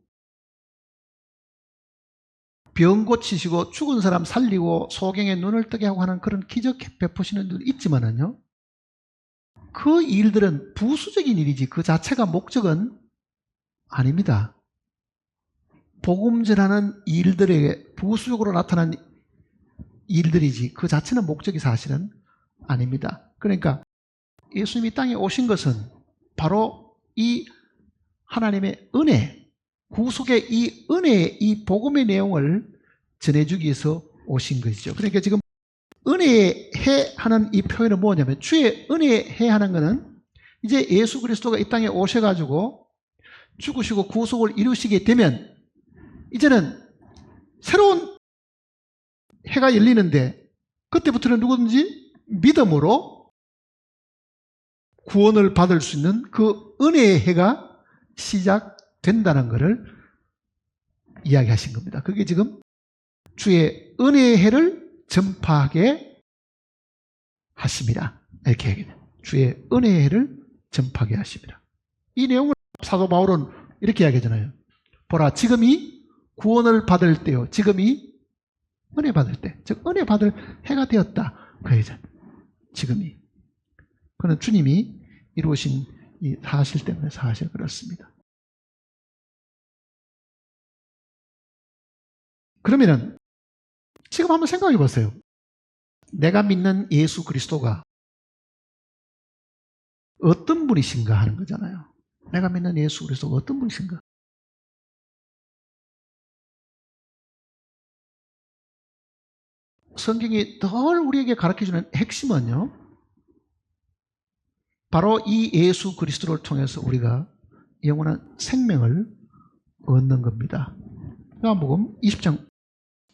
병 고치시고 죽은 사람 살리고 소경의 눈을 뜨게 하고 하는 그런 기적 베푸시는 들 있지만은요, 그 일들은 부수적인 일이지 그 자체가 목적은 아닙니다. 복음 전하는 일들에게 부수적으로 나타난 일들이지 그 자체는 목적이 사실은 아닙니다. 그러니까 예수님이 땅에 오신 것은 바로 이 하나님의 은혜, 구속의 이 은혜의 이 복음의 내용을 전해주기 위해서 오신 것이죠. 그러니까 지금 은혜의 해 하는 이 표현은 뭐냐면, 주의 은혜의 해 하는 것은 이제 예수 그리스도가 이 땅에 오셔가지고 죽으시고 구속을 이루시게 되면 이제는 새로운 해가 열리는데, 그때부터는 누구든지 믿음으로 구원을 받을 수 있는 그 은혜의 해가 시작된다는 것을 이야기하신 겁니다. 그게 지금 주의 은혜의 해를 전파하게 하십니다. 이렇게 얘기해요. 주의 은혜의 해를 전파하게 하십니다. 이 내용을 사도 바울은 이렇게 이야기하잖아요. 보라, 지금이 구원을 받을 때요, 지금이 은혜 받을 때, 즉 은혜 받을 해가 되었다. 그 얘기죠. 지금이. 그는 주님이 이루신 이 사실 때문에 사실 그렇습니다. 그러면은 지금 한번 생각해 보세요. 내가 믿는 예수 그리스도가 어떤 분이신가 하는 거잖아요. 내가 믿는 예수 그리스도가 어떤 분이신가? 성경이 늘 우리에게 가르쳐주는 핵심은요, 바로 이 예수 그리스도를 통해서 우리가 영원한 생명을 얻는 겁니다. 요한복음 20장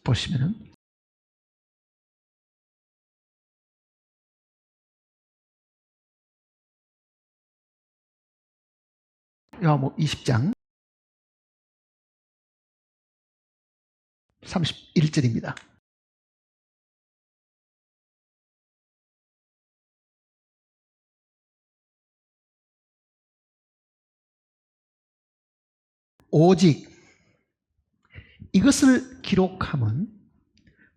보시면은 요한복음 20장 31절입니다. 오직 이것을 기록함은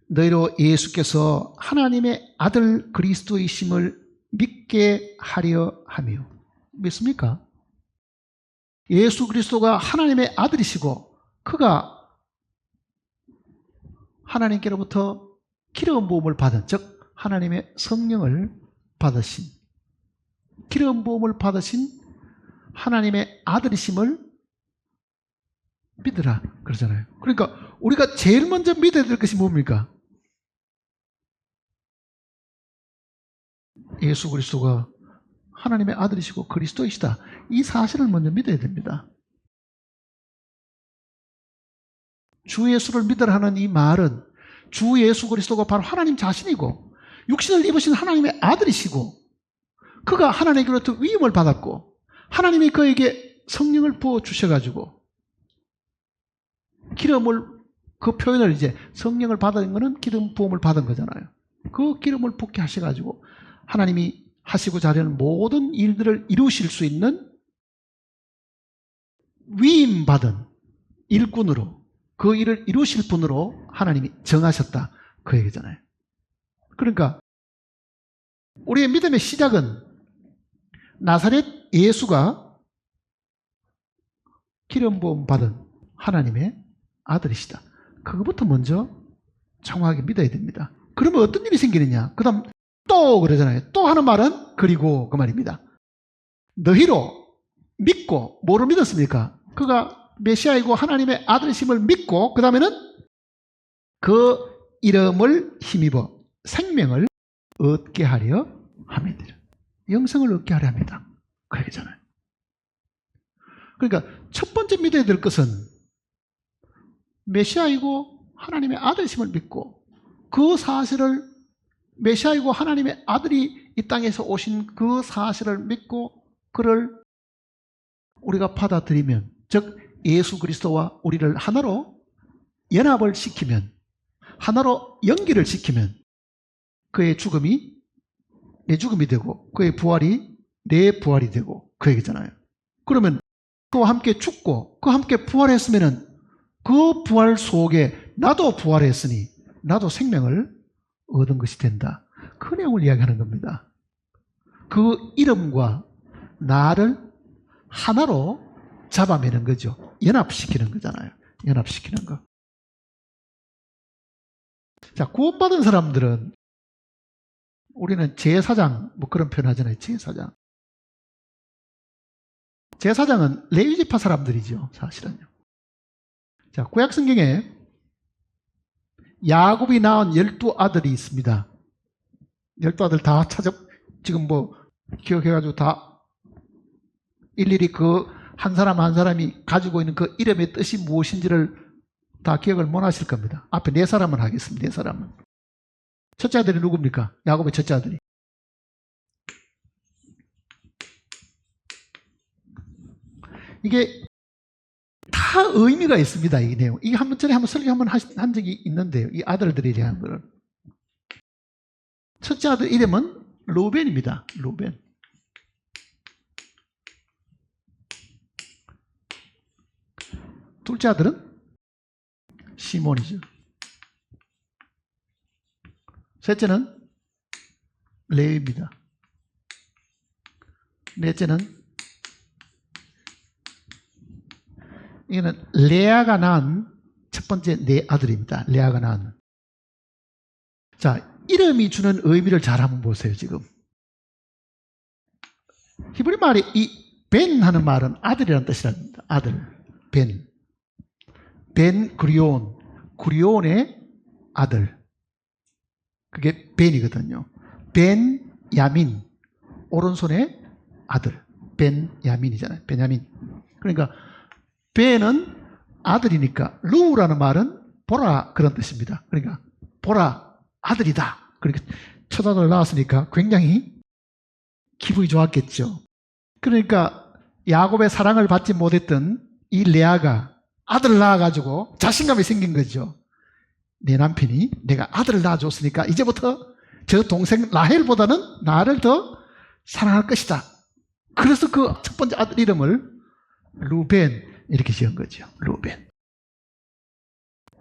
너희로 예수께서 하나님의 아들 그리스도이심을 믿게 하려 하며. 믿습니까? 예수 그리스도가 하나님의 아들이시고 그가 하나님께로부터 기름 부음을 받은, 즉 하나님의 성령을 받으신, 기름 부음을 받으신 하나님의 아들이심을 믿으라 그러잖아요. 그러니까 우리가 제일 먼저 믿어야 될 것이 뭡니까? 예수 그리스도가 하나님의 아들이시고 그리스도이시다. 이 사실을 먼저 믿어야 됩니다. 주 예수를 믿으라 하는 이 말은 주 예수 그리스도가 바로 하나님 자신이고 육신을 입으신 하나님의 아들이시고 그가 하나님께로부터 위임을 받았고 하나님이 그에게 성령을 부어주셔가지고 기름을, 그 표현을 이제 성령을 받은 거는 기름 부음을 받은 거잖아요. 그 기름을 붓게 하셔가지고 하나님이 하시고자 하려는 모든 일들을 이루실 수 있는 위임받은 일꾼으로, 그 일을 이루실 분으로 하나님이 정하셨다, 그 얘기잖아요. 그러니까 우리의 믿음의 시작은 나사렛 예수가 기름 부음 받은 하나님의 아들이시다, 그것부터 먼저 정확하게 믿어야 됩니다. 그러면 어떤 일이 생기느냐? 그 다음 또 그러잖아요. 또 하는 말은 그리고 그 말입니다. 너희로 믿고, 뭐를 믿었습니까? 그가 메시아이고 하나님의 아들이심을 믿고, 그 다음에는 그 이름을 힘입어 생명을 얻게 하려 합니다. 영생을 얻게 하려 합니다, 그 얘기잖아요. 그러니까 첫 번째 믿어야 될 것은 메시아이고 하나님의 아들이심을 믿고, 그 사실을, 메시아이고 하나님의 아들이 이 땅에서 오신 그 사실을 믿고 그를 우리가 받아들이면, 즉 예수 그리스도와 우리를 하나로 연합을 시키면, 하나로 연기를 시키면 그의 죽음이 내 죽음이 되고 그의 부활이 내 부활이 되고, 그 얘기잖아요. 그러면 그와 함께 죽고 그와 함께 부활했으면은 그 부활 속에 나도 부활했으니 나도 생명을 얻은 것이 된다, 그 내용을 이야기하는 겁니다. 그 이름과 나를 하나로 잡아매는 거죠. 연합시키는 거잖아요. 연합시키는 거. 자, 구원받은 사람들은, 우리는 제사장, 뭐 그런 표현 하잖아요. 제사장. 제사장은 레위지파 사람들이죠, 사실은요. 자, 구약 성경에 야곱이 낳은 12아들이 있습니다. 12아들 다 지금 뭐 기억해가지고 다 일일이 그 한 사람 한 사람이 가지고 있는 그 이름의 뜻이 무엇인지를 다 기억을 못 하실 겁니다. 앞에 4사람은 하겠습니다. 4사람은. 첫째 아들이 누굽니까? 야곱의 첫째 아들이. 이게 다 의미가 있습니다, 이 내용. 이게 전에 한번 설교 한 적이 있는데요. 이 아들들에 대한 거를. 첫째 아들 이름은 루벤입니다. 루벤. 둘째 아들은 시몬이죠. 셋째는 레위입니다. 넷째는, 이거는 레아가 낳은 첫 번째 네 아들입니다. 레아가 낳은. 자, 이름이 주는 의미를 잘 한번 보세요. 지금 히브리 말이 이 벤 하는 말은 아들이라는 뜻이랍니다. 아들, 벤. 벤 구리온, 구리온의 아들, 그게 벤이거든요. 벤 야민, 오른손의 아들, 벤 야민이잖아요. 베냐민. 그러니까 벤은 아들이니까, 루라는 말은 보라, 그런 뜻입니다. 그러니까 보라, 아들이다. 그러니까 첫 아들 낳았으니까 굉장히 기분이 좋았겠죠. 그러니까 야곱의 사랑을 받지 못했던 이 레아가 아들을 낳아가지고 자신감이 생긴 거죠. 내 남편이 내가 아들을 낳아줬으니까 이제부터 저 동생 라헬보다는 나를 더 사랑할 것이다. 그래서 그 첫 번째 아들 이름을 루벤 이렇게 지은 거죠. 루벤.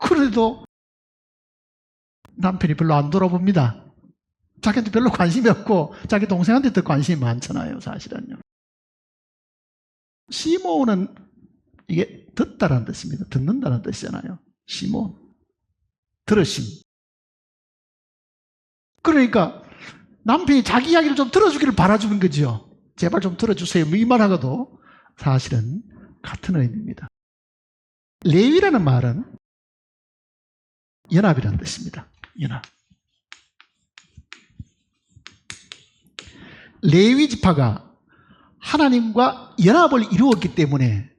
그래도 남편이 별로 안 돌아봅니다. 자기한테 별로 관심이 없고 자기 동생한테 더 관심이 많잖아요, 사실은요. 시몬은 이게 듣다라는 뜻입니다. 듣는다는 뜻이잖아요. 시몬. 들으심. 그러니까 남편이 자기 이야기를 좀 들어주기를 바라주는 거죠. 제발 좀 들어주세요. 이 말하고도 사실은 같은 의미입니다. 레위라는 말은 연합이라는 뜻입니다. 연합. 레위 지파가 하나님과 연합을 이루었기 때문에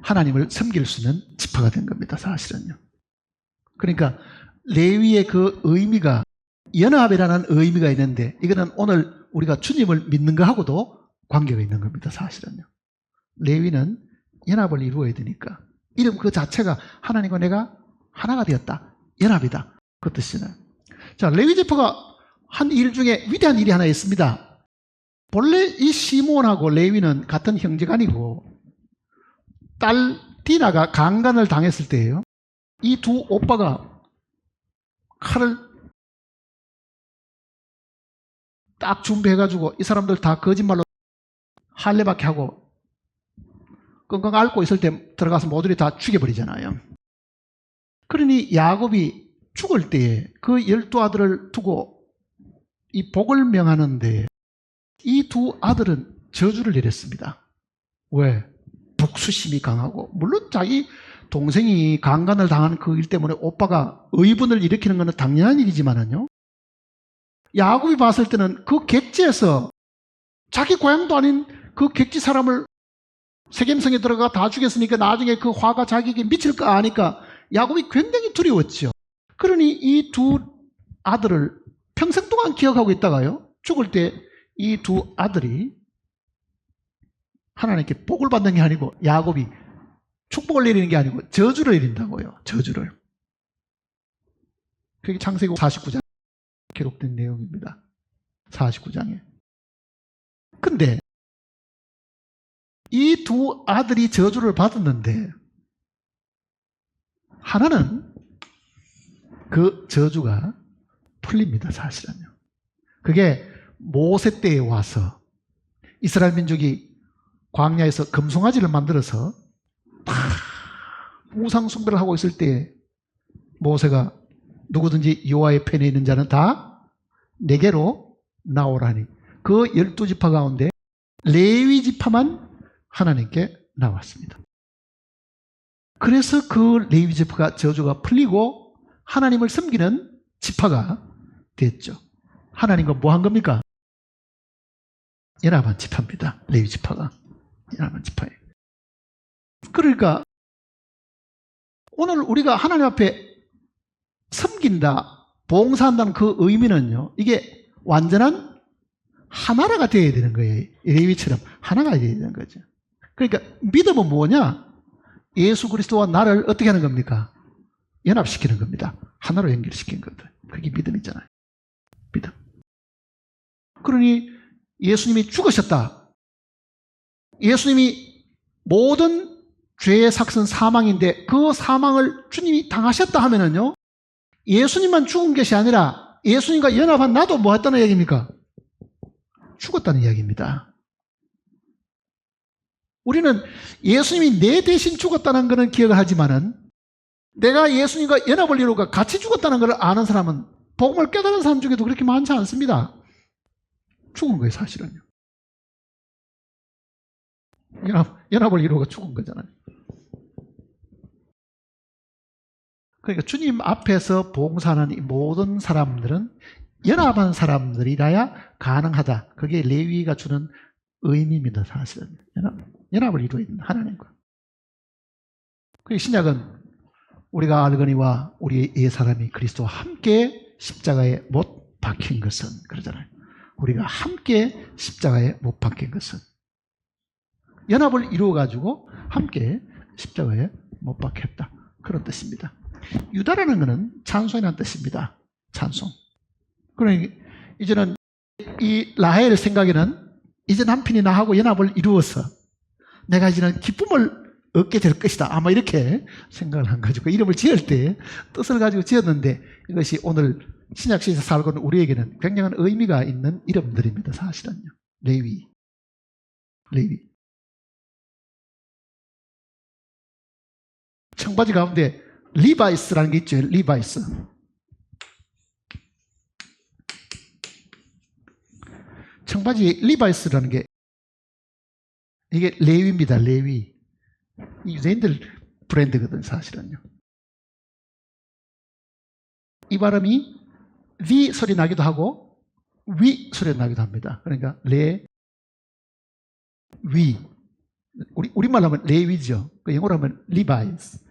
하나님을 섬길 수 있는 지파가 된 겁니다, 사실은요. 그러니까 레위의 그 의미가 연합이라는 의미가 있는데, 이거는 오늘 우리가 주님을 믿는 것하고도 관계가 있는 겁니다, 사실은요. 레위는 연합을 이루어야 되니까 이름 그 자체가 하나님과 내가 하나가 되었다. 연합이다. 그 뜻이네. 자, 레위 지파가 한 일 중에 위대한 일이 하나 있습니다. 본래 이 시몬하고 레위는 같은 형제간이고 딸 디나가 강간을 당했을 때예요. 이 두 오빠가 칼을 딱 준비해가지고 이 사람들 다 거짓말로 할례받게 하고 끙끙 앓고 있을 때 들어가서 모두리 다 죽여버리잖아요. 그러니 야곱이 죽을 때에 그 12아들을 두고 이 복을 명하는데 이 두 아들은 저주를 내렸습니다. 왜? 복수심이 강하고, 물론 자기 동생이 강간을 당한 그 일 때문에 오빠가 의분을 일으키는 것은 당연한 일이지만은요, 야곱이 봤을 때는 그 객지에서 자기 고향도 아닌 그 객지 사람을 세겜성에 들어가 다 죽였으니까 나중에 그 화가 자기에게 미칠 거 아니까 야곱이 굉장히 두려웠죠. 그러니 이 두 아들을 평생 동안 기억하고 있다가요, 죽을 때 이 두 아들이 하나님께 복을 받는 게 아니고 야곱이 축복을 내리는 게 아니고 저주를 내린다고요. 저주를. 그게 창세기 49장에 기록된 내용입니다. 49장에. 근데 이 두 아들이 저주를 받았는데 하나는 그 저주가 풀립니다. 사실은요. 그게 모세 때에 와서 이스라엘 민족이 광야에서 금송아지를 만들어서 우상 숭배를 하고 있을 때 모세가 누구든지 여호와의 편에 있는 자는 다 내게로 나오라니, 그 12지파 가운데 레위 지파만 하나님께 나왔습니다. 그래서 그 레위 지파가 저주가 풀리고 하나님을 섬기는 지파가 됐죠. 하나님과 뭐 한 겁니까? 연합한 지파입니다. 레위 지파가 연합한 지파예요. 그러니까 오늘 우리가 하나님 앞에 섬긴다, 봉사한다는 그 의미는요, 이게 완전한 하나가 되어야 되는 거예요. 레위처럼 하나가 되어야 되는 거죠. 그러니까 믿음은 뭐냐? 예수 그리스도와 나를 어떻게 하는 겁니까? 연합시키는 겁니다. 하나로 연결시킨 것들. 그게 믿음이잖아요. 믿음. 그러니 예수님이 죽으셨다. 예수님이 모든 죄의 삭은 사망인데 그 사망을 주님이 당하셨다 하면은요, 예수님만 죽은 것이 아니라 예수님과 연합한 나도 뭐 했다는 얘기입니까? 죽었다는 이야기입니다. 우리는 예수님이 내 대신 죽었다는 것은 기억을 하지만은 내가 예수님과 연합을 이루고 같이 죽었다는 것을 아는 사람은, 복음을 깨달은 사람 중에도 그렇게 많지 않습니다. 죽은 거예요, 사실은요. 연합을 이루고 죽은 거잖아요. 그러니까 주님 앞에서 봉사하는 이 모든 사람들은 연합한 사람들이라야 가능하다. 그게 레위가 주는 의미입니다, 사실은. 연합을 이루어 있는 하나님과. 그 신약은 우리가 알거니와 우리의 옛사람이 그리스도와 함께 십자가에 못 박힌 것은, 그러잖아요. 우리가 함께 십자가에 못 박힌 것은, 연합을 이루어가지고 함께 십자가에 못 박혔다. 그런 뜻입니다. 유다라는 것은 찬송이라는 뜻입니다. 찬송. 그러니 이제는 이 라헬 생각에는 이제 남편이 나하고 연합을 이루어서 내가 이제는 기쁨을 얻게 될 것이다. 아마 이렇게 생각을 한 거죠. 그 이름을 지을 때 뜻을 가지고 지었는데 이것이 오늘 신약시에서 살고 있는 우리에게는 굉장한 의미가 있는 이름들입니다. 사실은요. 레위. 청바지 가운데 리바이스라는 게 있죠. 리바이스. 청바지 리바이스라는 게 이게 레위입니다. 레위. 이 유대인들 브랜드거든, 사실은요. 이 발음이 위 소리 나기도 하고 위 소리 나기도 합니다. 그러니까 위. 우리말로 하면 레위죠. 영어로 하면 리바이스.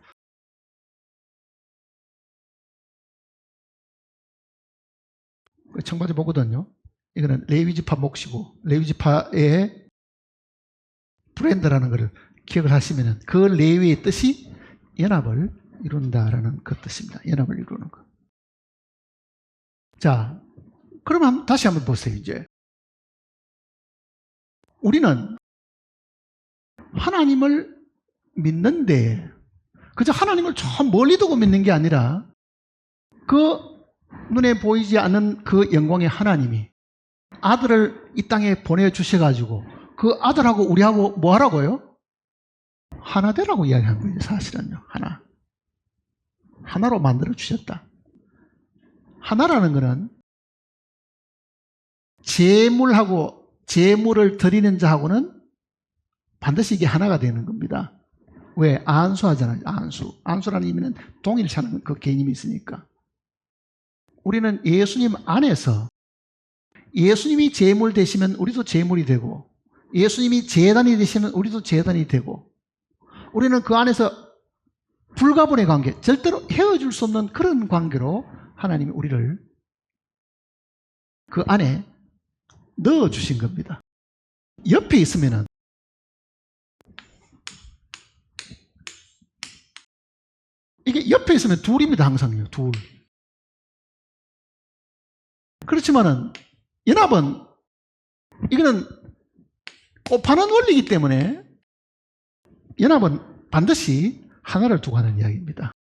청바지 보거든요. 이거는 레위지파 몫이고 레위지파의 브랜드라는 것을 기억을 하시면은 그 레위의 뜻이 연합을 이룬다라는 그 뜻입니다. 연합을 이루는 것. 자, 그럼 다시 한번 보세요. 이제 우리는 하나님을 믿는데 그저 하나님을 저 멀리 두고 믿는 게 아니라 그 눈에 보이지 않는 그 영광의 하나님이 아들을 이 땅에 보내주셔가지고 그 아들하고 우리하고 뭐 하라고요? 하나 되라고 이야기한 거예요. 사실은요. 하나로 만들어주셨다. 하나라는 것은 제물을 드리는 자하고는 반드시 이게 하나가 되는 겁니다. 왜? 안수하잖아요. 안수라는 의미는 동일시하는 그 개념이 있으니까. 우리는 예수님 안에서 예수님이 제물 되시면 우리도 제물이 되고 예수님이 제단이 되시면 우리도 제단이 되고 우리는 그 안에서 불가분의 관계, 절대로 헤어질 수 없는 그런 관계로 하나님이 우리를 그 안에 넣어주신 겁니다. 옆에 있으면은 이게 옆에 있으면 둘입니다. 항상요. 둘. 그렇지만은 연합은 이거는 곱하는 원리이기 때문에 연합은 반드시 하나를 두고 하는 이야기입니다.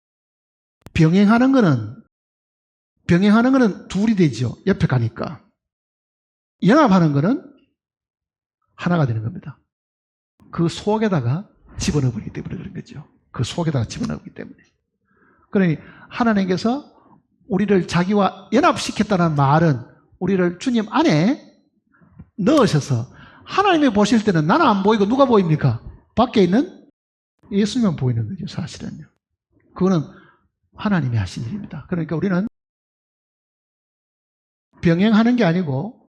병행하는 거는 둘이 되죠. 옆에 가니까. 연합하는 거는 하나가 되는 겁니다. 그 속에다가 집어넣기 때문에 그런 거죠. 그 속에다가 집어넣기 때문에. 그러니 하나님께서 우리를 자기와 연합시켰다는 말은 우리를 주님 안에 넣으셔서 하나님이 보실 때는 나는 안 보이고 누가 보입니까? 밖에 있는 예수님만 보이는 거죠. 사실은요. 그거는 하나님이 하신 일입니다. 그러니까 우리는 병행하는 게 아니고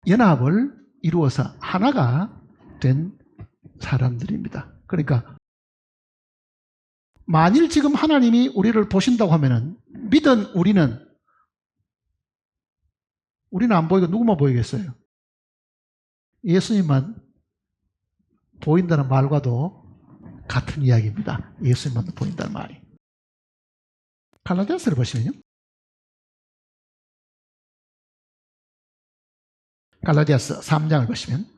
연합을 이루어서 하나가 된 사람들입니다. 그러니까 만일 지금 하나님이 우리를 보신다고 하면은 믿은 우리는 안 보이고 누구만 보이겠어요? 예수님만 보인다는 말과도 같은 이야기입니다. 예수님만 보인다는 말이. 갈라디아서를 보시면요. 갈라디아서 3장을 보시면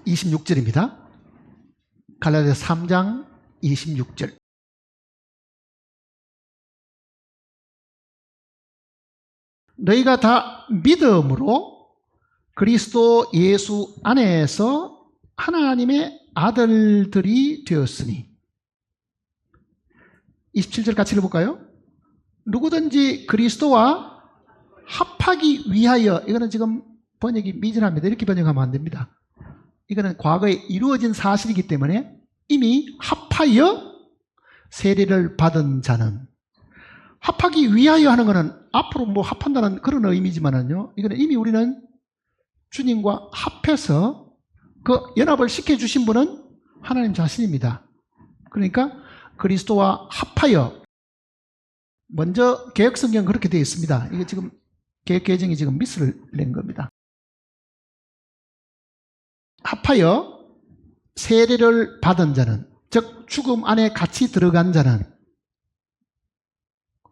(26절입니다) 갈라디아서 3장 26절. 너희가 다 믿음으로 그리스도 예수 안에서 하나님의 아들들이 되었으니. 27절 같이 읽어볼까요? 누구든지 그리스도와 합하기 위하여, 이거는 지금 번역이 미진합니다. 이렇게 번역하면 안 됩니다. 이거는 과거에 이루어진 사실이기 때문에 이미 합하여 세례를 받은 자는, 합하기 위하여 하는 것은 앞으로 뭐 합한다는 그런 의미지만은요, 이거는 이미 우리는 주님과 합해서 그 연합을 시켜주신 분은 하나님 자신입니다. 그러니까 그리스도와 합하여, 먼저 개혁성경은 그렇게 되어 있습니다. 이게 지금 개혁개정이 지금 미스를 낸 겁니다. 합하여 세례를 받은 자는, 즉 죽음 안에 같이 들어간 자는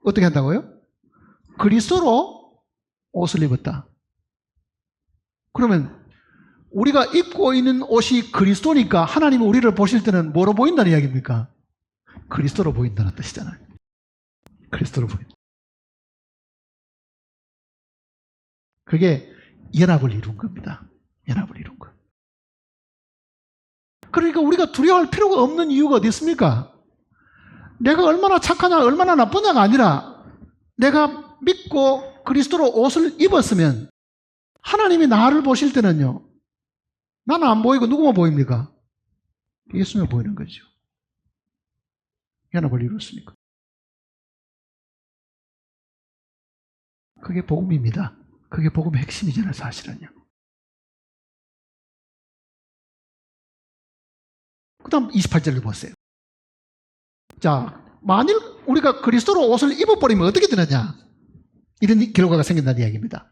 어떻게 한다고요? 그리스도로 옷을 입었다. 그러면 우리가 입고 있는 옷이 그리스도니까 하나님이 우리를 보실 때는 뭐로 보인다는 이야기입니까? 그리스도로 보인다는 뜻이잖아요. 그리스도로 보인다. 그게 연합을 이룬 겁니다. 연합을 이룬 것. 그러니까 우리가 두려워할 필요가 없는 이유가 어디 있습니까? 내가 얼마나 착하냐 얼마나 나쁘냐가 아니라 내가 믿고 그리스도로 옷을 입었으면 하나님이 나를 보실 때는요, 나는 안 보이고 누구만 보입니까? 예수님이 보이는 거죠. 연합을 이뤘으니까. 그게 복음입니다. 그게 복음의 핵심이잖아요, 사실은요. 그 다음 28절을 보세요. 자, 만일 우리가 그리스도로 옷을 입어버리면 어떻게 되느냐? 이런 결과가 생긴다는 이야기입니다.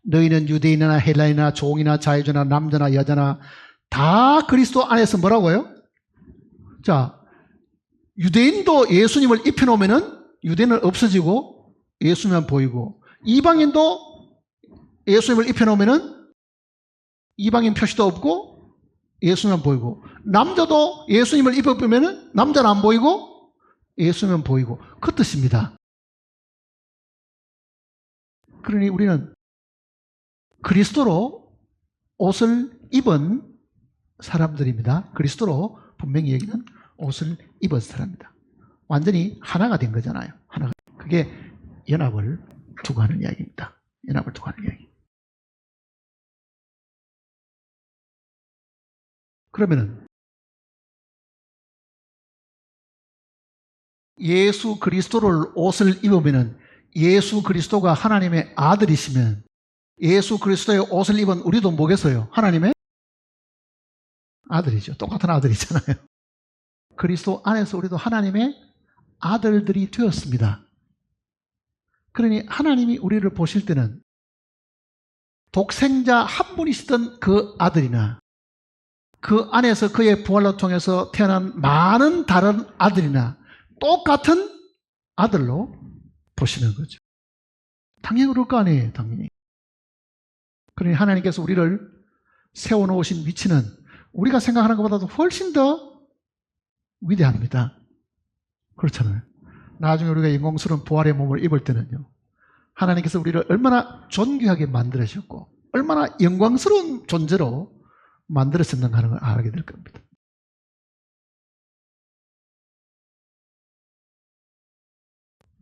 너희는 유대인이나 헬라인이나 종이나 자유주나 남자나 여자나 다 그리스도 안에서 뭐라고요? 자, 유대인도 예수님을 입혀놓으면은 유대인은 없어지고 예수님만 보이고, 이방인도 예수님을 입혀놓으면은 이방인 표시도 없고 예수님만 보이고, 남자도 예수님을 입혀보면은 남자는 안 보이고 예수님만 보이고, 그 뜻입니다. 그러니 우리는 그리스도로 옷을 입은 사람들입니다. 그리스도로 분명히 여기는 옷을 입은 사람입니다. 완전히 하나가 된 거잖아요. 하나가. 그게 연합을 두고 하는 이야기입니다. 연합을 두고 하는 이야기. 그러면은 예수 그리스도를 옷을 입으면은, 예수 그리스도가 하나님의 아들이시면 예수 그리스도의 옷을 입은 우리도 뭐겠어요? 하나님의 아들이죠. 똑같은 아들이잖아요. 그리스도 안에서 우리도 하나님의 아들들이 되었습니다. 그러니 하나님이 우리를 보실 때는 독생자 한 분이시던 그 아들이나 그 안에서 그의 부활로 통해서 태어난 많은 다른 아들이나 똑같은 아들로 보시는 거죠. 당연히 그럴 거 아니에요. 당연히. 그러니 하나님께서 우리를 세워놓으신 위치는 우리가 생각하는 것보다도 훨씬 더 위대합니다. 그렇잖아요. 나중에 우리가 영광스러운 부활의 몸을 입을 때는요, 하나님께서 우리를 얼마나 존귀하게 만들으셨고 얼마나 영광스러운 존재로 만들어졌는가 하는 걸 알게 될 겁니다.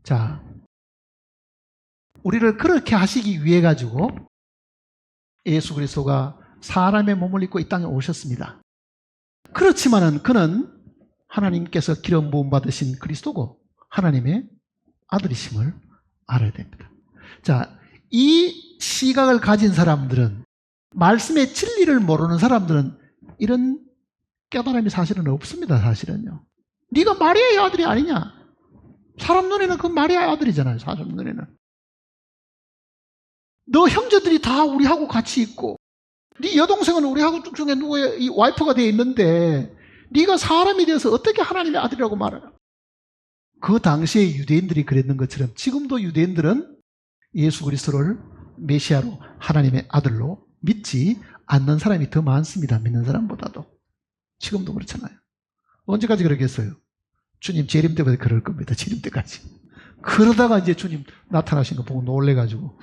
자, 우리를 그렇게 하시기 위해 가지고 예수 그리스도가 사람의 몸을 입고 이 땅에 오셨습니다. 그렇지만은 그는 하나님께서 기름 부음 받으신 그리스도고 하나님의 아들이심을 알아야 됩니다. 자, 이 시각을 가진 사람들은, 말씀의 진리를 모르는 사람들은 이런 깨달음이 사실은 없습니다. 사실은요. 네가 마리아의 아들이 아니냐? 사람 눈에는 그 마리아의 아들이잖아요. 사람 눈에는. 너 형제들이 다 우리하고 같이 있고, 네 여동생은 우리하고 중에 누구의 이 와이프가 되어 있는데 네가 사람이 되어서 어떻게 하나님의 아들이라고 말하냐? 그 당시에 유대인들이 그랬는 것처럼 지금도 유대인들은 예수 그리스도를 메시아로, 하나님의 아들로 믿지 않는 사람이 더 많습니다. 믿는 사람보다도. 지금도 그렇잖아요. 언제까지 그러겠어요? 주님 재림 때부터 그럴 겁니다. 재림 때까지. 그러다가 이제 주님 나타나신 거 보고 놀래가지고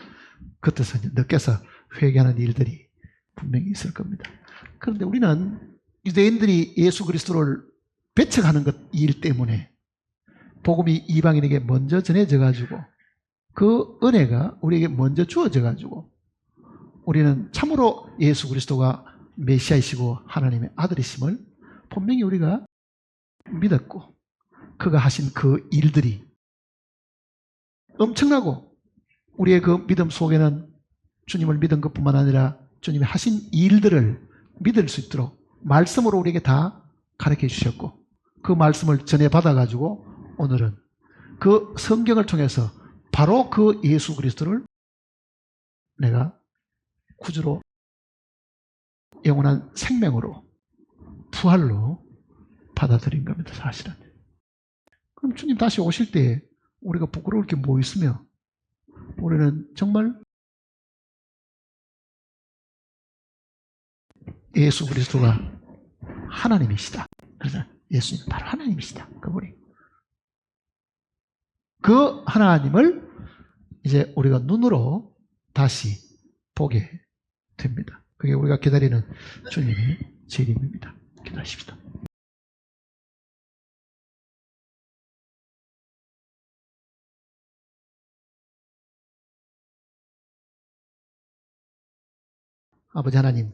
그때서 이제 늦게서 회개하는 일들이 분명히 있을 겁니다. 그런데 우리는 유대인들이 예수 그리스도를 배척하는 것 일 때문에 복음이 이방인에게 먼저 전해져 가지고 그 은혜가 우리에게 먼저 주어져 가지고 우리는 참으로 예수 그리스도가 메시아이시고 하나님의 아들이심을 분명히 우리가 믿었고, 그가 하신 그 일들이 엄청나고, 우리의 그 믿음 속에는 주님을 믿은 것뿐만 아니라 주님이 하신 일들을 믿을 수 있도록 말씀으로 우리에게 다 가르쳐 주셨고, 그 말씀을 전해받아 가지고 오늘은 그 성경을 통해서 바로 그 예수 그리스도를 내가 구주로, 영원한 생명으로, 부활로 받아들인 겁니다. 사실은. 그럼 주님 다시 오실 때 우리가 부끄러울 게 뭐 있으며, 우리는 정말 예수 그리스도가 하나님이시다. 그래서 예수님 바로 하나님이시다. 그분이. 그 하나님을 이제 우리가 눈으로 다시 보게 됩니다. 그게 우리가 기다리는 주님의 재림입니다. 기다리십시다. 아버지 하나님,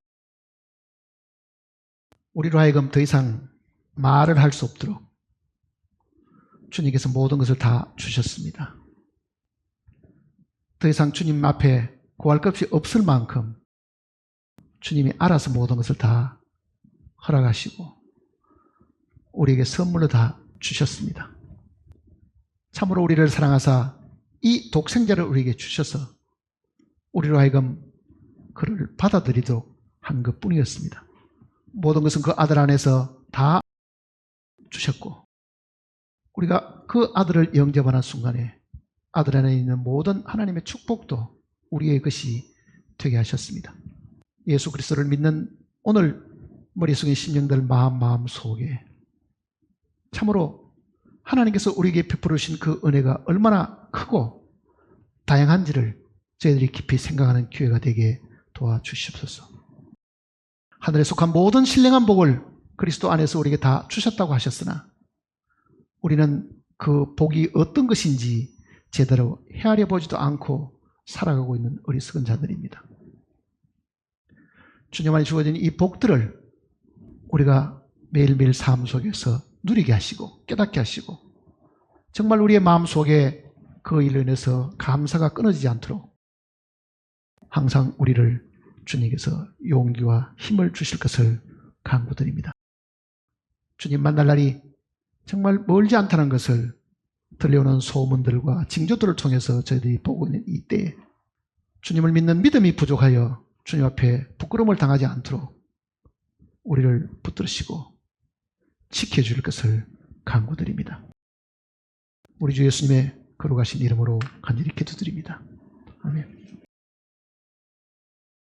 우리로 하여금 더 이상 말을 할 수 없도록 주님께서 모든 것을 다 주셨습니다. 더 이상 주님 앞에 구할 것이 없을 만큼 주님이 알아서 모든 것을 다 허락하시고 우리에게 선물로 다 주셨습니다. 참으로 우리를 사랑하사 이 독생자를 우리에게 주셔서 우리로 하여금 그를 받아들이도록 한 것뿐이었습니다. 모든 것은 그 아들 안에서 다 주셨고 우리가 그 아들을 영접하는 순간에 아들 안에 있는 모든 하나님의 축복도 우리의 것이 되게 하셨습니다. 예수 그리스도를 믿는 오늘 머릿속의 심령들 마음 속에 참으로 하나님께서 우리에게 베풀으신 그 은혜가 얼마나 크고 다양한지를 저희들이 깊이 생각하는 기회가 되게 도와주시옵소서. 하늘에 속한 모든 신령한 복을 그리스도 안에서 우리에게 다 주셨다고 하셨으나 우리는 그 복이 어떤 것인지 제대로 헤아려 보지도 않고 살아가고 있는 어리석은 자들입니다. 주님 안에 주어진 이 복들을 우리가 매일매일 삶 속에서 누리게 하시고 깨닫게 하시고 정말 우리의 마음속에 그 일로 인해서 감사가 끊어지지 않도록 항상 우리를 주님께서 용기와 힘을 주실 것을 간구드립니다. 주님 만날 날이 정말 멀지 않다는 것을 들려오는 소문들과 징조들을 통해서 저희들이 보고 있는 이 때에 주님을 믿는 믿음이 부족하여 주님 앞에 부끄러움을 당하지 않도록 우리를 붙들으시고 지켜줄 것을 간구드립니다. 우리 주 예수님의 거룩하신 이름으로 간절히 기도드립니다. 아멘.